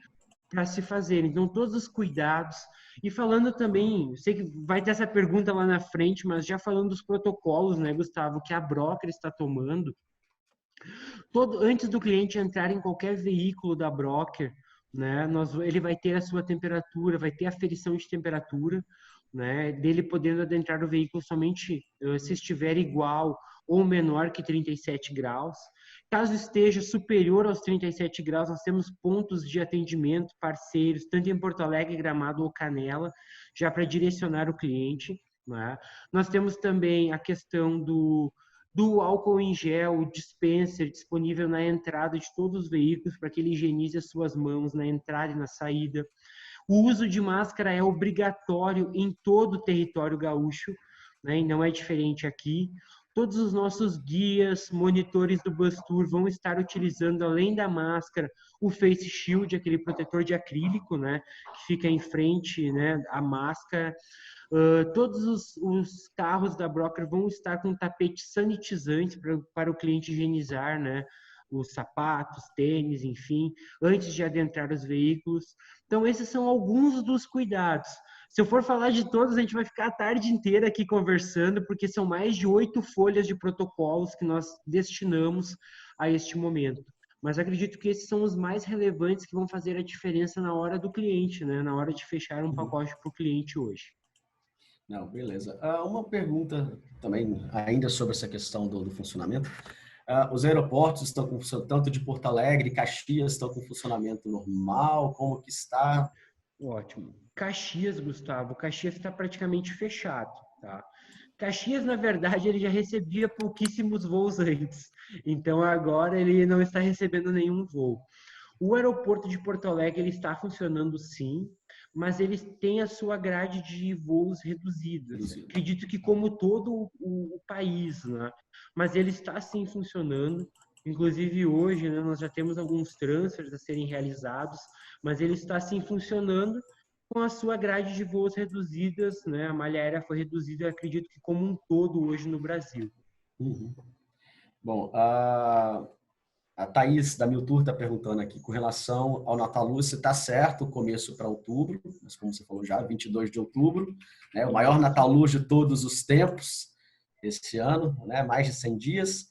para se fazer. Então, todos os cuidados. E falando também, eu sei que vai ter essa pergunta lá na frente, mas já falando dos protocolos, né, Gustavo, que a Broker está tomando, antes do cliente entrar em qualquer veículo da Broker, né, ele vai ter a sua temperatura, vai ter a aferição de temperatura, né, dele podendo adentrar o veículo somente se estiver igual ou menor que 37 graus. Caso esteja superior aos 37 graus, nós temos pontos de atendimento parceiros, tanto em Porto Alegre, Gramado ou Canela, já para direcionar o cliente. Né? Nós temos também a questão do álcool em gel, o dispenser disponível na entrada de todos os veículos para que ele higienize as suas mãos na entrada e na saída. O uso de máscara é obrigatório em todo o território gaúcho, né? E não é diferente aqui. Todos os nossos guias, monitores do Bus Tour vão estar utilizando, além da máscara, o Face Shield, aquele protetor de acrílico, né, que fica em frente, né, à máscara. Todos os carros da Broker vão estar com tapetes sanitizantes para o cliente higienizar, né, os sapatos, tênis, enfim, antes de adentrar os veículos. Então, esses são alguns dos cuidados. Se eu for falar de todos, a gente vai ficar a tarde inteira aqui conversando, porque são mais de 8 folhas de protocolos que nós destinamos a este momento. Mas acredito que esses são os mais relevantes que vão fazer a diferença na hora do cliente, né? Na hora de fechar um pacote para o cliente hoje. Não, beleza. Uma pergunta também ainda sobre essa questão do funcionamento. Os aeroportos estão com tanto de Porto Alegre, Caxias estão com funcionamento normal? Como que está? Ótimo. Caxias, Gustavo, Caxias está praticamente fechado, tá? Caxias, na verdade, ele já recebia pouquíssimos voos antes, então agora ele não está recebendo nenhum voo. O aeroporto de Porto Alegre ele está funcionando sim, mas ele tem a sua grade de voos reduzidas. Acredito que como todo o país, né? Mas ele está sim funcionando. Inclusive hoje, né, nós já temos alguns transfers a serem realizados, mas ele está sim funcionando com a sua grade de voos reduzidas, né? A malha aérea foi reduzida, eu acredito que como um todo hoje no Brasil. Uhum. Bom, a Thaís da Miltour está perguntando aqui com relação ao Nataluz, se está certo o começo para outubro, mas como você falou já, 22 de outubro, né, o maior Nataluz de todos os tempos esse ano, né, mais de 100 dias.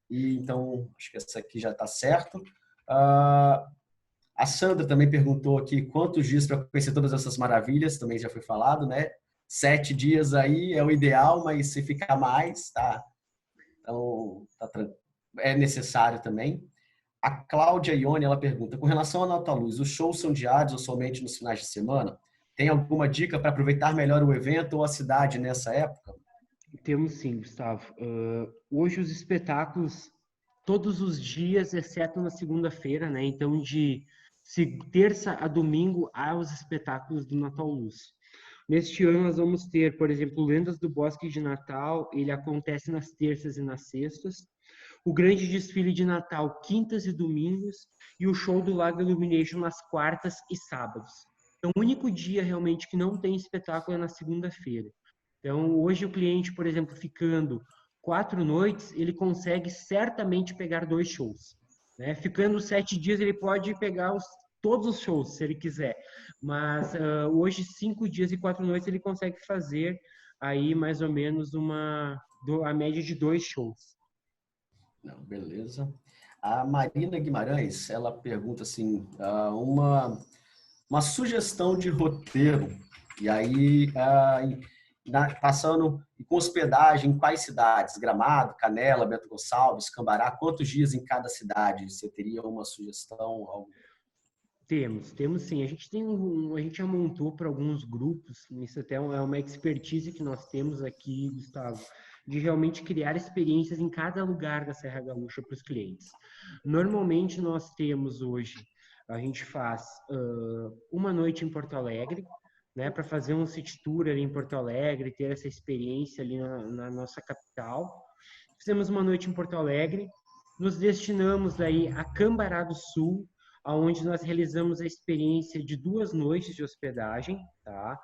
E então, acho que essa aqui já está certo. A Sandra também perguntou aqui quantos dias para conhecer todas essas maravilhas, também já foi falado, né? 7 dias aí é o ideal, mas se ficar mais, tá? Então, é necessário também. A Cláudia Ione, ela pergunta, com relação ao Nataluz, os shows são diários ou somente nos finais de semana? Tem alguma dica para aproveitar melhor o evento ou a cidade nessa época? Temos sim, Gustavo. Hoje os espetáculos, todos os dias, exceto na segunda-feira, né? Então, de terça a domingo, há os espetáculos do Natal Luz. Neste ano, nós vamos ter, por exemplo, Lendas do Bosque de Natal, ele acontece nas terças e nas sextas. O grande desfile de Natal, quintas e domingos. E o show do Lago Illumination nas quartas e sábados. Então, o único dia realmente que não tem espetáculo é na segunda-feira. Então, hoje o cliente, por exemplo, ficando 4 noites, ele consegue certamente pegar 2 shows. Né? Ficando 7 dias, ele pode pegar todos os shows, se ele quiser. Mas hoje, 5 dias e 4 noites, ele consegue fazer aí mais ou menos a média de 2 shows. Não, beleza. A Marina Guimarães, ela pergunta assim, uma sugestão de roteiro, e aí passando com hospedagem em quais cidades? Gramado, Canela, Bento Gonçalves, Cambará, quantos dias em cada cidade? Você teria uma sugestão? Temos sim. A gente já montou para alguns grupos, isso até é uma expertise que nós temos aqui, Gustavo, de realmente criar experiências em cada lugar da Serra Gaúcha para os clientes. Normalmente nós temos hoje, a gente faz uma noite em Porto Alegre, né, para fazer um city tour ali em Porto Alegre, ter essa experiência ali na nossa capital. Fizemos uma noite em Porto Alegre, nos destinamos aí a Cambará do Sul, onde nós realizamos a experiência de 2 noites de hospedagem, tá?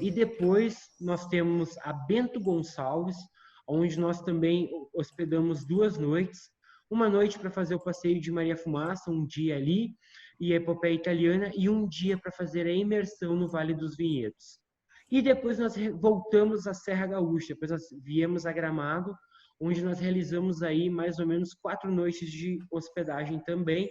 E depois nós temos a Bento Gonçalves, onde nós também hospedamos 2 noites, uma noite para fazer o passeio de Maria Fumaça, um dia ali, e a epopeia italiana, e um dia para fazer a imersão no Vale dos Vinhedos. E depois nós voltamos à Serra Gaúcha, depois nós viemos a Gramado, onde nós realizamos aí mais ou menos 4 noites de hospedagem também,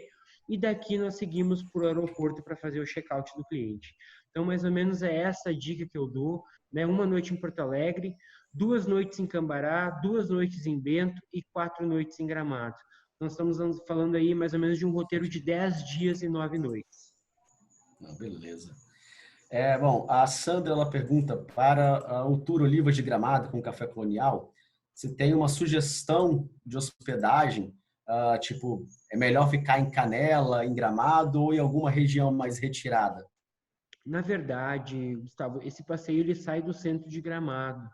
e daqui nós seguimos para o aeroporto para fazer o check-out do cliente. Então, mais ou menos é essa a dica que eu dou, né? Uma noite em Porto Alegre, 2 noites em Cambará, 2 noites em Bento e 4 noites em Gramado. Nós estamos falando aí mais ou menos de um roteiro de 10 dias e 9 noites. Beleza. Bom, a Sandra, ela pergunta para o Tour Olivas de Gramado com Café Colonial, se tem uma sugestão de hospedagem, tipo, é melhor ficar em Canela, em Gramado ou em alguma região mais retirada? Na verdade, Gustavo, esse passeio ele sai do centro de Gramado.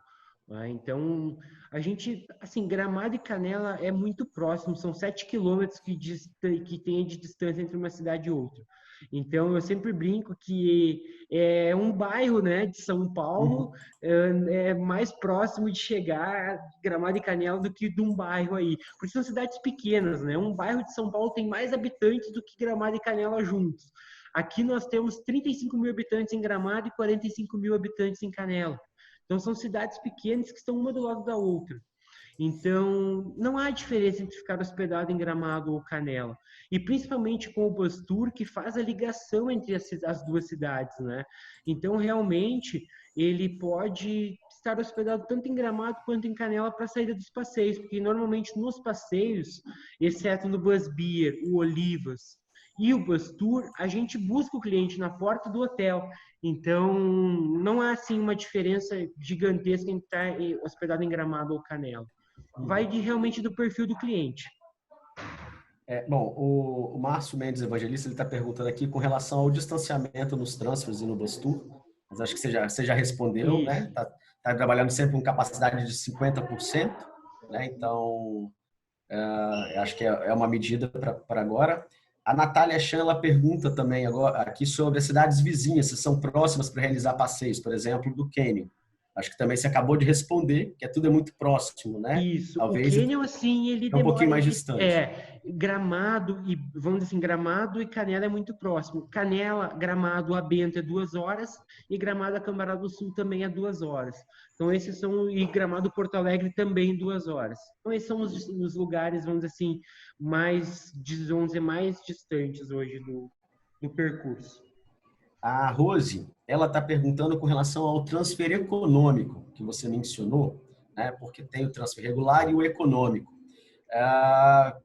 Né? Então, a gente, assim, Gramado e Canela é muito próximo, são 7 quilômetros que tem de distância entre uma cidade e outra. Então, eu sempre brinco que é um bairro, né, de São Paulo, é mais próximo de chegar a Gramado e Canela do que de um bairro aí. Porque são cidades pequenas, né? Um bairro de São Paulo tem mais habitantes do que Gramado e Canela juntos. Aqui nós temos 35 mil habitantes em Gramado e 45 mil habitantes em Canela. Então, são cidades pequenas que estão uma do lado da outra. Então, não há diferença entre ficar hospedado em Gramado ou Canela. E principalmente com o Bus Tour, que faz a ligação entre as duas cidades, né? Então, realmente, ele pode estar hospedado tanto em Gramado quanto em Canela para a saída dos passeios, porque normalmente nos passeios, exceto no Bus Beer, o Olivas e o Bus Tour, a gente busca o cliente na porta do hotel. Então, não há assim uma diferença gigantesca entre estar hospedado em Gramado ou Canela. Vai realmente do perfil do cliente. Bom, o Márcio Mendes Evangelista está perguntando aqui com relação ao distanciamento nos transfers e no Bus Tour, mas acho que você já respondeu, isso, né? Tá trabalhando sempre com capacidade de 50%, né? Então, acho que é uma medida para agora. A Natália Chan, ela pergunta também agora aqui sobre as cidades vizinhas, se são próximas para realizar passeios, por exemplo, do Canyon. Acho que também você acabou de responder, que tudo é muito próximo, né? Isso. Talvez o Canyon, assim, ele é um pouquinho mais distante. Gramado e, vamos dizer assim, Gramado e Canela é muito próximo. Canela, Gramado a Bento é 2 horas e Gramado a Cambará do Sul também é 2 horas. Então, esses são... E Gramado Porto Alegre também 2 horas. Então, esses são os lugares, vamos dizer assim, mais distantes hoje do percurso. A Rose, ela está perguntando com relação ao transfer econômico que você mencionou, né? Porque tem o transfer regular e o econômico.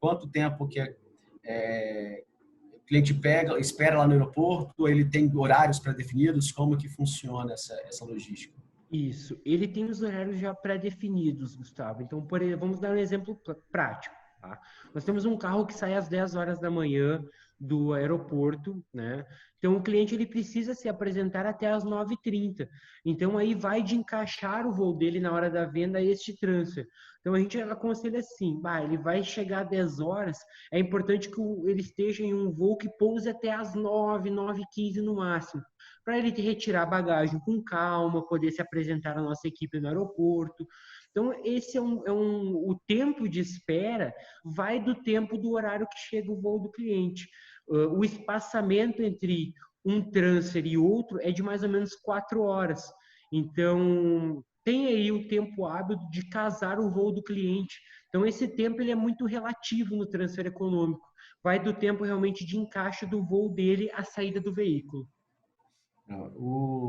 Quanto tempo que o cliente espera lá no aeroporto? Ele tem horários pré-definidos? Como que funciona essa logística? Isso. Ele tem os horários já pré-definidos, Gustavo. Então, vamos dar um exemplo prático. Tá? Nós temos um carro que sai às 10 horas da manhã do aeroporto, né? Então, o cliente ele precisa se apresentar até às 9h30. Então, aí vai de encaixar o voo dele na hora da venda este transfer. Então, a gente aconselha assim, ele vai chegar às 10 horas, é importante que ele esteja em um voo que pouse até às 9, 9h15 no máximo, para ele retirar a bagagem com calma, poder se apresentar à nossa equipe no aeroporto. Então, esse o tempo de espera vai do tempo do horário que chega o voo do cliente. O espaçamento entre um transfer e outro é de mais ou menos 4 horas. Então, tem aí o tempo hábil de casar o voo do cliente. Então, esse tempo ele é muito relativo no transfer econômico. Vai do tempo realmente de encaixe do voo dele à saída do veículo.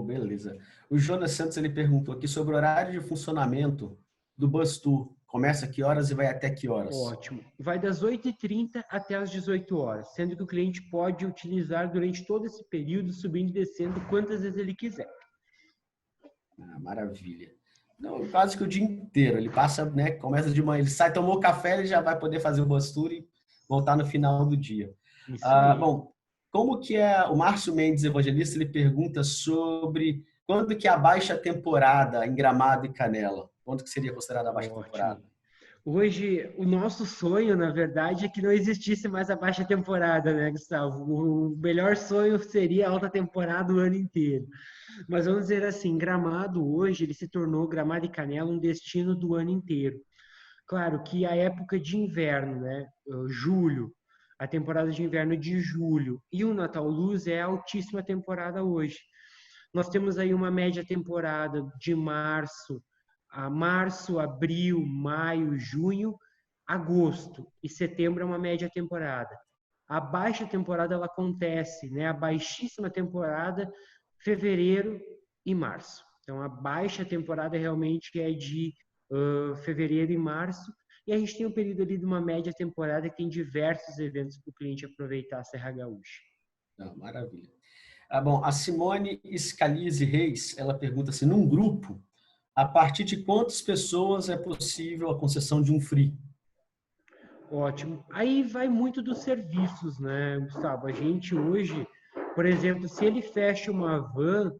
Beleza. O Jonas Santos ele perguntou aqui sobre o horário de funcionamento do Bus Tour. Começa a que horas e vai até que horas? Ótimo. Vai das 8h30 até as 18 horas, sendo que o cliente pode utilizar durante todo esse período, subindo e descendo quantas vezes ele quiser. Maravilha. Não, quase que o dia inteiro. Ele passa, né? Começa de manhã, ele sai, tomou café, ele já vai poder fazer o Bus Tour e voltar no final do dia. Bom, como que o Márcio Mendes Evangelista, ele pergunta sobre quando que é a baixa temporada em Gramado e Canela? Quanto que seria considerada a baixa temporada? Hoje, o nosso sonho, na verdade, é que não existisse mais a baixa temporada, né, Gustavo? O melhor sonho seria a alta temporada o ano inteiro. Mas vamos dizer assim, Gramado hoje, ele se tornou, Gramado e Canela, um destino do ano inteiro. Claro que a época de inverno, né, julho, a temporada de inverno de julho e o Natal Luz é a altíssima temporada hoje. Nós temos aí uma média temporada de março, abril, maio, junho, agosto e setembro é uma média temporada. A baixa temporada ela acontece, né? A baixíssima temporada, fevereiro e março. Então a baixa temporada realmente é de fevereiro e março. E a gente tem um período ali de uma média temporada que tem diversos eventos para o cliente aproveitar a Serra Gaúcha. Maravilha. Bom, a Simone Scalise Reis, ela pergunta assim, num grupo, a partir de quantas pessoas é possível a concessão de um free? Ótimo. Aí vai muito dos serviços, né, Gustavo? A gente hoje, por exemplo, se ele fecha uma van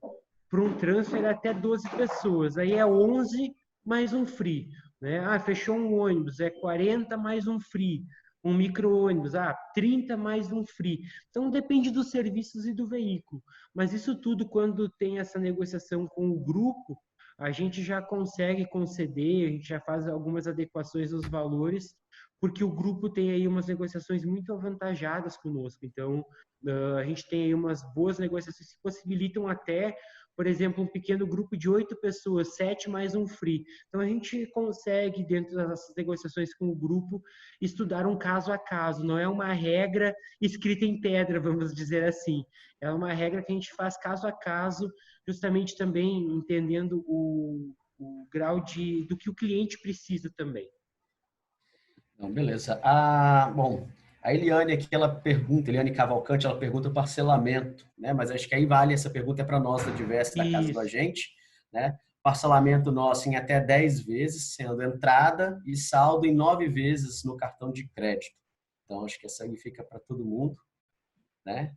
para um transfer até 12 pessoas, aí é 11 mais um free. Né? Fechou um ônibus, é 40 mais um free. um micro-ônibus, 30 mais um free. Então, depende dos serviços e do veículo. Mas isso tudo, quando tem essa negociação com o grupo, a gente já consegue conceder, a gente já faz algumas adequações nos valores, porque o grupo tem aí umas negociações muito avantajadas conosco. Então, a gente tem aí umas boas negociações que possibilitam até, por exemplo, um pequeno grupo de 8 pessoas, 7 mais um free. Então, a gente consegue, dentro das nossas negociações com o grupo, estudar um caso a caso. Não é uma regra escrita em pedra, vamos dizer assim. É uma regra que a gente faz caso a caso, justamente também entendendo o grau do que o cliente precisa também. Então, beleza. Bom, a Eliane aqui, Eliane Cavalcante, ela pergunta o parcelamento, né? Mas acho que aí vale, essa pergunta é para nós da Diversa, da casa da gente, né? Parcelamento nosso em até 10 vezes, sendo entrada e saldo em 9 vezes no cartão de crédito. Então, acho que essa aí fica para todo mundo, né?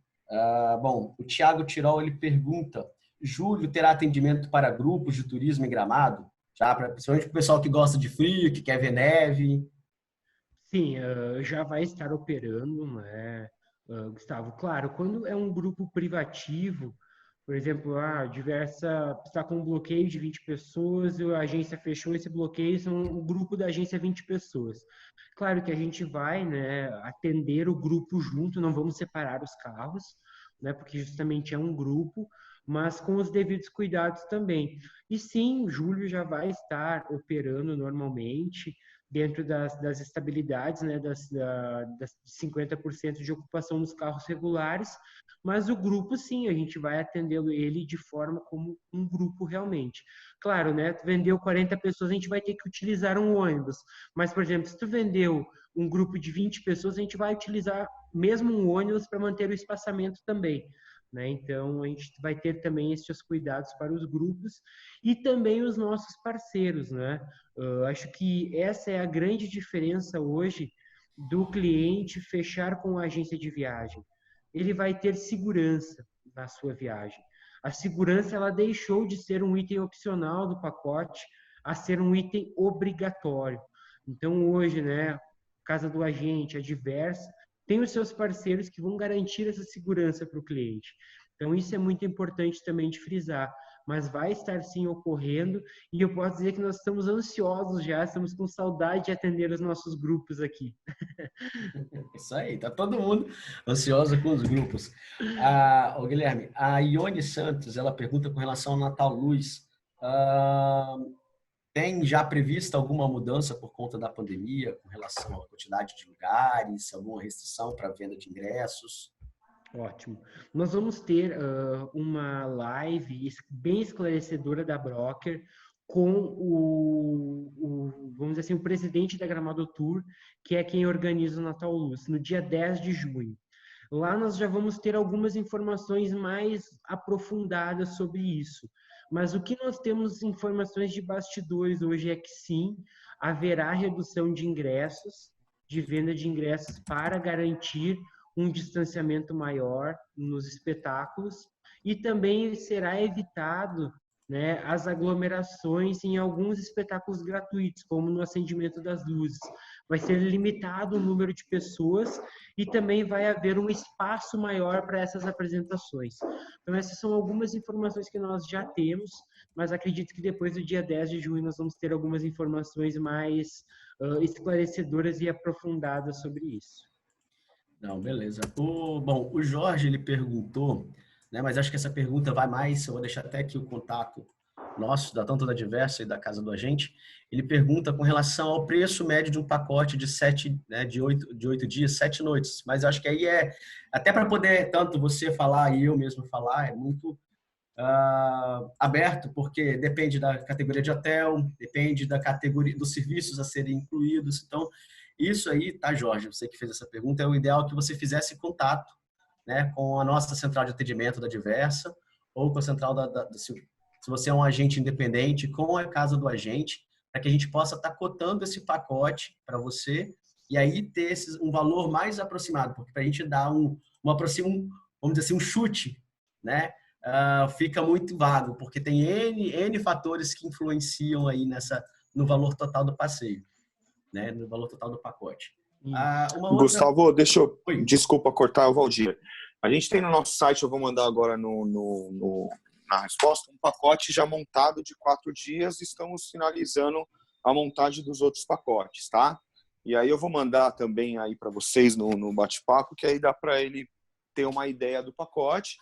Bom, o Thiago Tirol, ele pergunta, julho terá atendimento para grupos de turismo em Gramado? Já, principalmente para o pessoal que gosta de frio, que quer ver neve. Sim, já vai estar operando, né, Gustavo? Claro, quando é um grupo privativo, por exemplo, está com um bloqueio de 20 pessoas, a agência fechou esse bloqueio, são um grupo da agência 20 pessoas. Claro que a gente vai, né, atender o grupo junto, não vamos separar os carros, né, porque justamente é um grupo, mas com os devidos cuidados também. E sim, julho já vai estar operando normalmente, dentro das estabilidades, né, das 50% de ocupação nos carros regulares, mas o grupo, sim, a gente vai atendê-lo ele de forma como um grupo realmente. Claro, né, tu vendeu 40 pessoas, a gente vai ter que utilizar um ônibus, mas, por exemplo, se tu vendeu um grupo de 20 pessoas, a gente vai utilizar mesmo um ônibus para manter o espaçamento também. Né? Então, a gente vai ter também esses cuidados para os grupos e também os nossos parceiros. Né? Acho que essa é a grande diferença hoje do cliente fechar com a agência de viagem. Ele vai ter segurança na sua viagem. A segurança ela deixou de ser um item opcional do pacote a ser um item obrigatório. Então, hoje, né, Casa do Agente, a Diversa, tem os seus parceiros que vão garantir essa segurança para o cliente. Então, isso é muito importante também de frisar. Mas vai estar sim ocorrendo e eu posso dizer que nós estamos ansiosos já, estamos com saudade de atender os nossos grupos aqui. Isso aí, tá todo mundo ansioso com os grupos. Ô Guilherme, a Ione Santos, ela pergunta com relação ao Natal Luz. Tem já prevista alguma mudança por conta da pandemia, com relação à quantidade de lugares, alguma restrição para a venda de ingressos? Ótimo. Nós vamos ter uma live bem esclarecedora da Broker com vamos dizer assim, o presidente da Gramado Tour, que é quem organiza o Natal Luz, no dia 10 de junho. Lá nós já vamos ter algumas informações mais aprofundadas sobre isso. Mas o que nós temos informações de bastidores hoje é que sim, haverá redução de ingressos, de venda de ingressos para garantir um distanciamento maior nos espetáculos e também será evitado, né, as aglomerações em alguns espetáculos gratuitos, como no acendimento das luzes. Vai ser limitado o número de pessoas e também vai haver um espaço maior para essas apresentações. Então, essas são algumas informações que nós já temos, mas acredito que depois do dia 10 de junho nós vamos ter algumas informações mais esclarecedoras e aprofundadas sobre isso. Não, beleza. Bom, o Jorge, ele perguntou, né, mas acho que essa pergunta vai mais, eu vou deixar até aqui o contato nosso, tanto da Diversa e da Casa do Agente. Ele pergunta com relação ao preço médio de um pacote de 8 dias, 7 noites. Mas eu acho que aí até para poder tanto você falar e eu mesmo falar, é muito aberto, porque depende da categoria de hotel, depende da categoria dos serviços a serem incluídos. Então, isso aí, tá, Jorge? Você que fez essa pergunta, é o ideal que você fizesse contato, né, com a nossa central de atendimento da Diversa ou com a central se você é um agente independente, com a Casa do Agente, para que a gente possa estar cotando esse pacote para você e aí ter um valor mais aproximado, porque para a gente dar vamos dizer assim, um chute, né, fica muito vago, porque tem N fatores que influenciam aí no valor total do passeio. Né, no valor total do pacote. Uma outra... Gustavo, deixa eu... Oi. Desculpa cortar o Valdir. A gente tem no nosso site, eu vou mandar agora na resposta, um pacote já montado de 4 dias. Estamos finalizando a montagem dos outros pacotes, tá? E aí eu vou mandar também aí para vocês no bate-papo, que aí dá para ele ter uma ideia do pacote.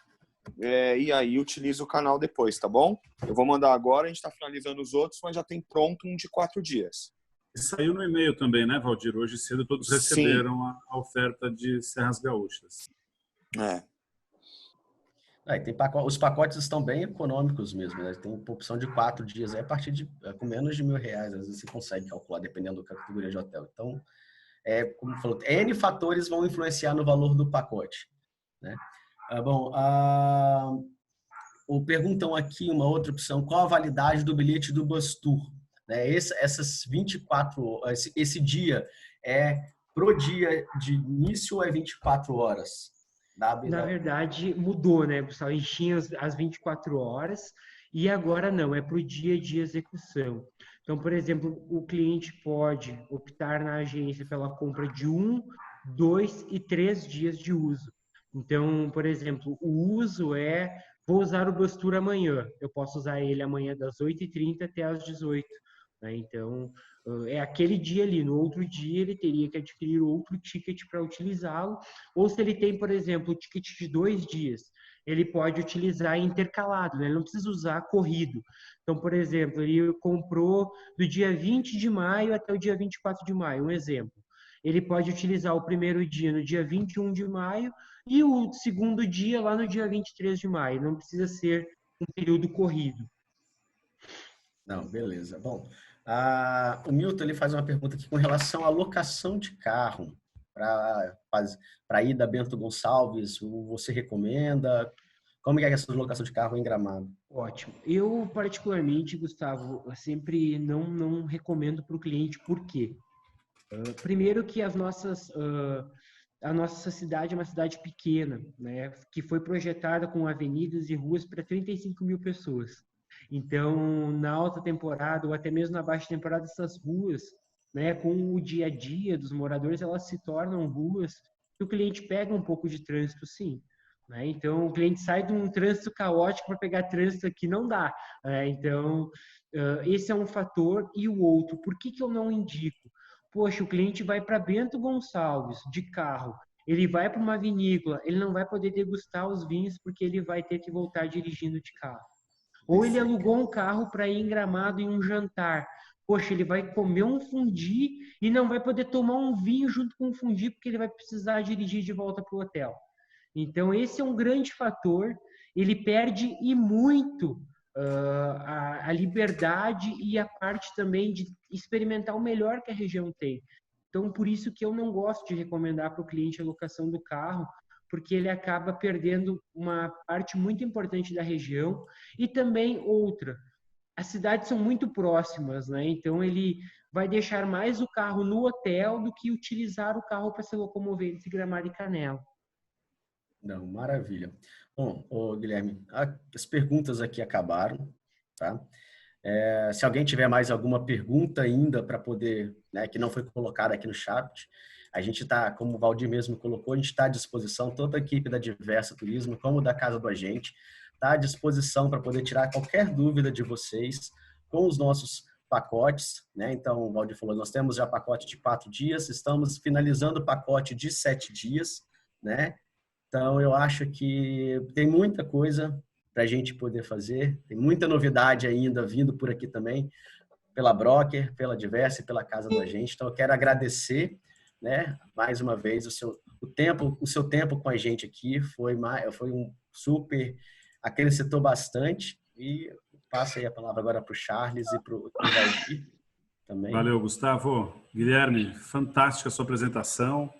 E aí utiliza o canal depois, tá bom? Eu vou mandar agora, a gente está finalizando os outros, mas já tem pronto um de 4 dias. E saiu no e-mail também, né, Valdir? Hoje cedo todos receberam a oferta de Serras Gaúchas. Os pacotes estão bem econômicos mesmo, né? Tem opção de 4 dias, a partir de com menos de R$1.000, às vezes você consegue calcular, dependendo da categoria de hotel. Então, como falou, N fatores vão influenciar no valor do pacote, né? Perguntam aqui uma outra opção, qual a validade do bilhete do Bus Tour? Né? Essas 24, esse dia pro dia de início ou 24 horas? Na verdade, mudou, né, Gustavo? A gente tinha as 24 horas e agora não, é para o dia de execução. Então, por exemplo, o cliente pode optar na agência pela compra de 1, 2 e 3 dias de uso. Então, por exemplo, o uso vou usar o Bus Tour amanhã. Eu posso usar ele amanhã das 8h30 até as 18h. Né? Então, é aquele dia ali. No outro dia, ele teria que adquirir outro ticket para utilizá-lo. Ou se ele tem, por exemplo, o ticket de 2 dias, ele pode utilizar intercalado, né? Ele não precisa usar corrido. Então, por exemplo, ele comprou do dia 20 de maio até o dia 24 de maio, um exemplo. Ele pode utilizar o primeiro dia no dia 21 de maio e o segundo dia lá no dia 23 de maio. Não precisa ser um período corrido. Não, beleza. Bom, o Milton ele faz uma pergunta aqui com relação à locação de carro para ir da Bento Gonçalves. Você recomenda? Como é essa locação de carro em Gramado? Ótimo. Eu, particularmente, Gustavo, eu sempre não recomendo para o cliente. Por quê? Primeiro que a nossa cidade é uma cidade pequena, né, que foi projetada com avenidas e ruas para 35 mil pessoas. Então, na alta temporada ou até mesmo na baixa temporada, essas ruas, né, com o dia a dia dos moradores, elas se tornam ruas que o cliente pega um pouco de trânsito, sim. Né? Então, o cliente sai de um trânsito caótico para pegar trânsito aqui, não dá. Então, esse é um fator. E o outro, por que eu não indico? Poxa, o cliente vai para Bento Gonçalves de carro, ele vai para uma vinícola, ele não vai poder degustar os vinhos porque ele vai ter que voltar dirigindo de carro. Ou ele alugou um carro para ir em Gramado em um jantar. Poxa, ele vai comer um fundi e não vai poder tomar um vinho junto com o fundi porque ele vai precisar dirigir de volta para o hotel. Então, esse é um grande fator. Ele perde e muito a liberdade e a parte também de experimentar o melhor que a região tem. Então, por isso que eu não gosto de recomendar para o cliente a locação do carro, porque ele acaba perdendo uma parte muito importante da região. E também outra, as cidades são muito próximas, né? Então, ele vai deixar mais o carro no hotel do que utilizar o carro para se locomover entre Gramado e Canela. Não, maravilha. Bom, Guilherme, as perguntas aqui acabaram, tá? Se alguém tiver mais alguma pergunta ainda para poder, né, que não foi colocada aqui no chat, a gente está, como o Valdir mesmo colocou, a gente está à disposição, toda a equipe da Diversa Turismo, como da Casa do Agente, está à disposição para poder tirar qualquer dúvida de vocês com os nossos pacotes, né? Então, o Valdir falou, nós temos já pacote de 4 dias, estamos finalizando o pacote de 7 dias, né? Então, eu acho que tem muita coisa para a gente poder fazer, tem muita novidade ainda vindo por aqui também, pela Broker, pela Diversa e pela Casa do Agente. Então, eu quero agradecer, né, mais uma vez o seu tempo com a gente aqui, foi um super, acrescentou bastante, e passo aí a palavra agora para o Charles e para o Valdir também. Valeu, Gustavo. Guilherme, fantástica a sua apresentação.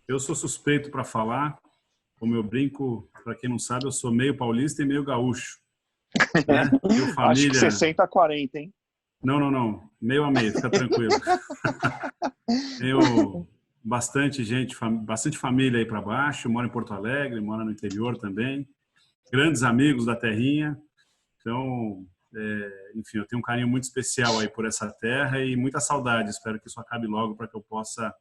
Eu sou suspeito para falar. Como eu brinco, para quem não sabe, eu sou meio paulista e meio gaúcho. Né? Acho que 60-40, hein? Não. Meio a meio, fica tranquilo. Tenho bastante gente, bastante família aí para baixo. Moro em Porto Alegre, moro no interior também. Grandes amigos da terrinha. Então, enfim, eu tenho um carinho muito especial aí por essa terra e muita saudade. Espero que isso acabe logo para que eu possa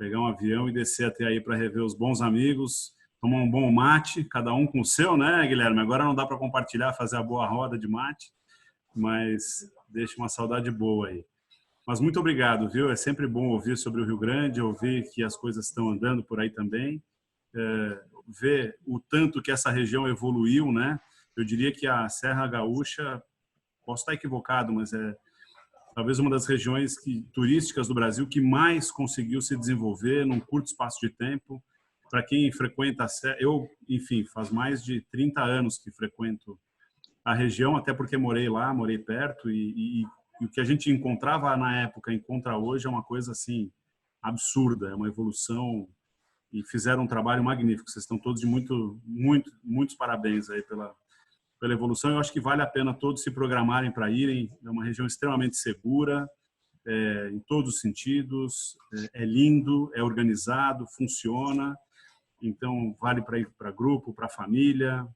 pegar um avião e descer até aí para rever os bons amigos, tomar um bom mate, cada um com o seu, né, Guilherme? Agora não dá para compartilhar, fazer a boa roda de mate, mas deixa uma saudade boa aí. Mas muito obrigado, viu? É sempre bom ouvir sobre o Rio Grande, ouvir que as coisas estão andando por aí também, ver o tanto que essa região evoluiu, né? Eu diria que a Serra Gaúcha, posso estar equivocado, mas é talvez uma das regiões turísticas do Brasil que mais conseguiu se desenvolver num curto espaço de tempo. Para quem frequenta a Serra, eu, enfim, faz mais de 30 anos que frequento a região, até porque morei lá, morei perto, e o que a gente encontrava na época, encontra hoje, é uma coisa assim absurda, é uma evolução, e fizeram um trabalho magnífico. Vocês estão todos de muitos parabéns aí pela evolução. Eu acho que vale a pena todos se programarem para irem. É uma região extremamente segura, em todos os sentidos, é lindo, é organizado, funciona. Então vale para ir para grupo, para família,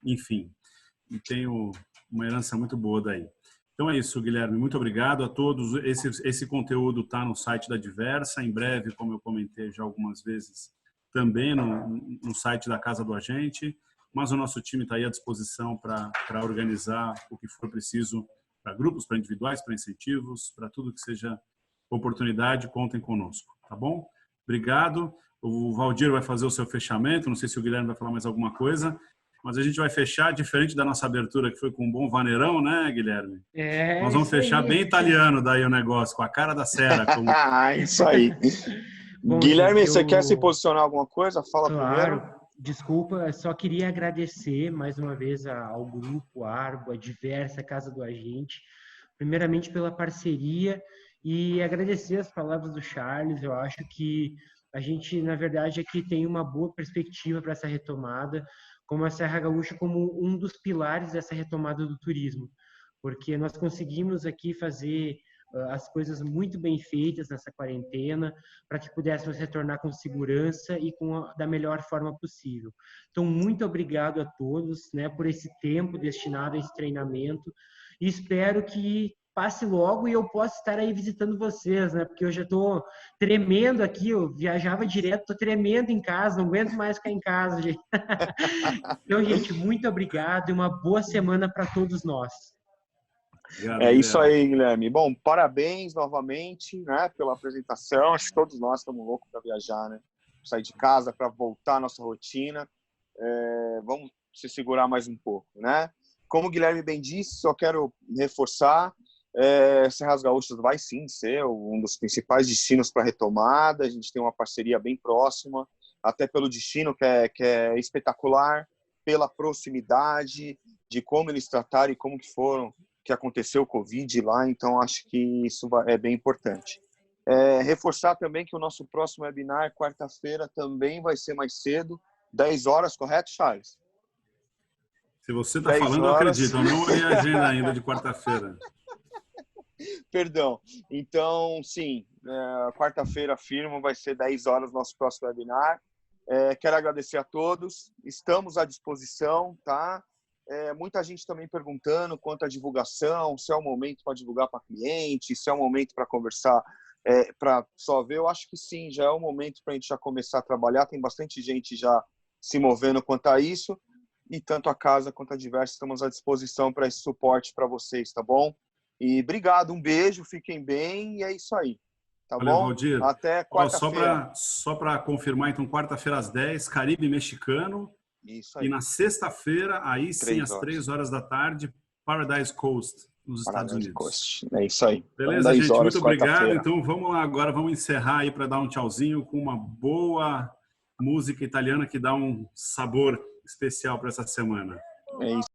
enfim. E tenho uma herança muito boa daí. Então é isso, Guilherme. Muito obrigado a todos. Esse conteúdo está no site da Diversa. Em breve, como eu comentei já algumas vezes, também no site da Casa do Agente. Mas o nosso time está aí à disposição para organizar o que for preciso para grupos, para individuais, para incentivos, para tudo que seja oportunidade. Contem conosco, tá bom? Obrigado. O Valdir vai fazer o seu fechamento. Não sei se o Guilherme vai falar mais alguma coisa. Mas a gente vai fechar, diferente da nossa abertura, que foi com um bom vaneirão, né, Guilherme? Nós vamos fechar bem italiano daí o negócio, com a cara da Serra. Como... Isso aí. Bom, Guilherme, você quer se posicionar alguma coisa? Fala claro. Primeiro. Desculpa, só queria agradecer mais uma vez ao Grupo Arbo, a Diversa, a Casa do Agente, primeiramente pela parceria e agradecer as palavras do Charles. Eu acho que a gente, na verdade, aqui tem uma boa perspectiva para essa retomada, como a Serra Gaúcha como um dos pilares dessa retomada do turismo, porque nós conseguimos aqui fazer as coisas muito bem feitas nessa quarentena, para que pudéssemos retornar com segurança e da melhor forma possível. Então, muito obrigado a todos, né, por esse tempo destinado a esse treinamento, e espero que passe logo e eu possa estar aí visitando vocês, né? Porque eu já estou tremendo aqui, eu viajava direto, estou tremendo em casa, não aguento mais ficar em casa, gente. Então, gente, muito obrigado e uma boa semana para todos nós. Obrigado, isso aí, Guilherme. Bom, parabéns novamente, né, pela apresentação. Acho que todos nós estamos loucos para viajar, né? Sair de casa, para voltar à nossa rotina. Vamos se segurar mais um pouco, né? Como o Guilherme bem disse, só quero reforçar, Serras Gaúchas vai sim ser um dos principais destinos para retomada. A gente tem uma parceria bem próxima, até pelo destino que é espetacular, pela proximidade, de como eles trataram e como que aconteceu o Covid lá. Então acho que isso é bem importante. Reforçar também que o nosso próximo webinar, quarta-feira, também vai ser mais cedo, 10 horas, correto, Charles? Se você está falando, eu acredito. Eu não olhei a agenda ainda de quarta-feira. Perdão. Então, sim, quarta-feira afirmo, vai ser 10 horas nosso próximo webinar. Quero agradecer a todos. Estamos à disposição, tá? Muita gente também perguntando quanto à divulgação, se é o momento para divulgar para cliente, se é o momento para conversar, para só ver. Eu acho que sim, já é o momento para a gente já começar a trabalhar. Tem bastante gente já se movendo quanto a isso. E tanto a casa quanto a Diversa estamos à disposição para esse suporte para vocês, tá bom? E obrigado, um beijo, fiquem bem e é isso aí. Tá Valeu, bom? Valdir. Até quarta-feira. Só para confirmar, então, quarta-feira às 10, Caribe Mexicano. Isso aí. E na sexta-feira, aí sim, às 3 horas da tarde, Paradise Coast, nos Estados Unidos. Coast. É isso aí. Beleza, gente? Muito obrigado. Então, vamos lá agora, vamos encerrar aí para dar um tchauzinho com uma boa música italiana que dá um sabor especial para essa semana. É isso.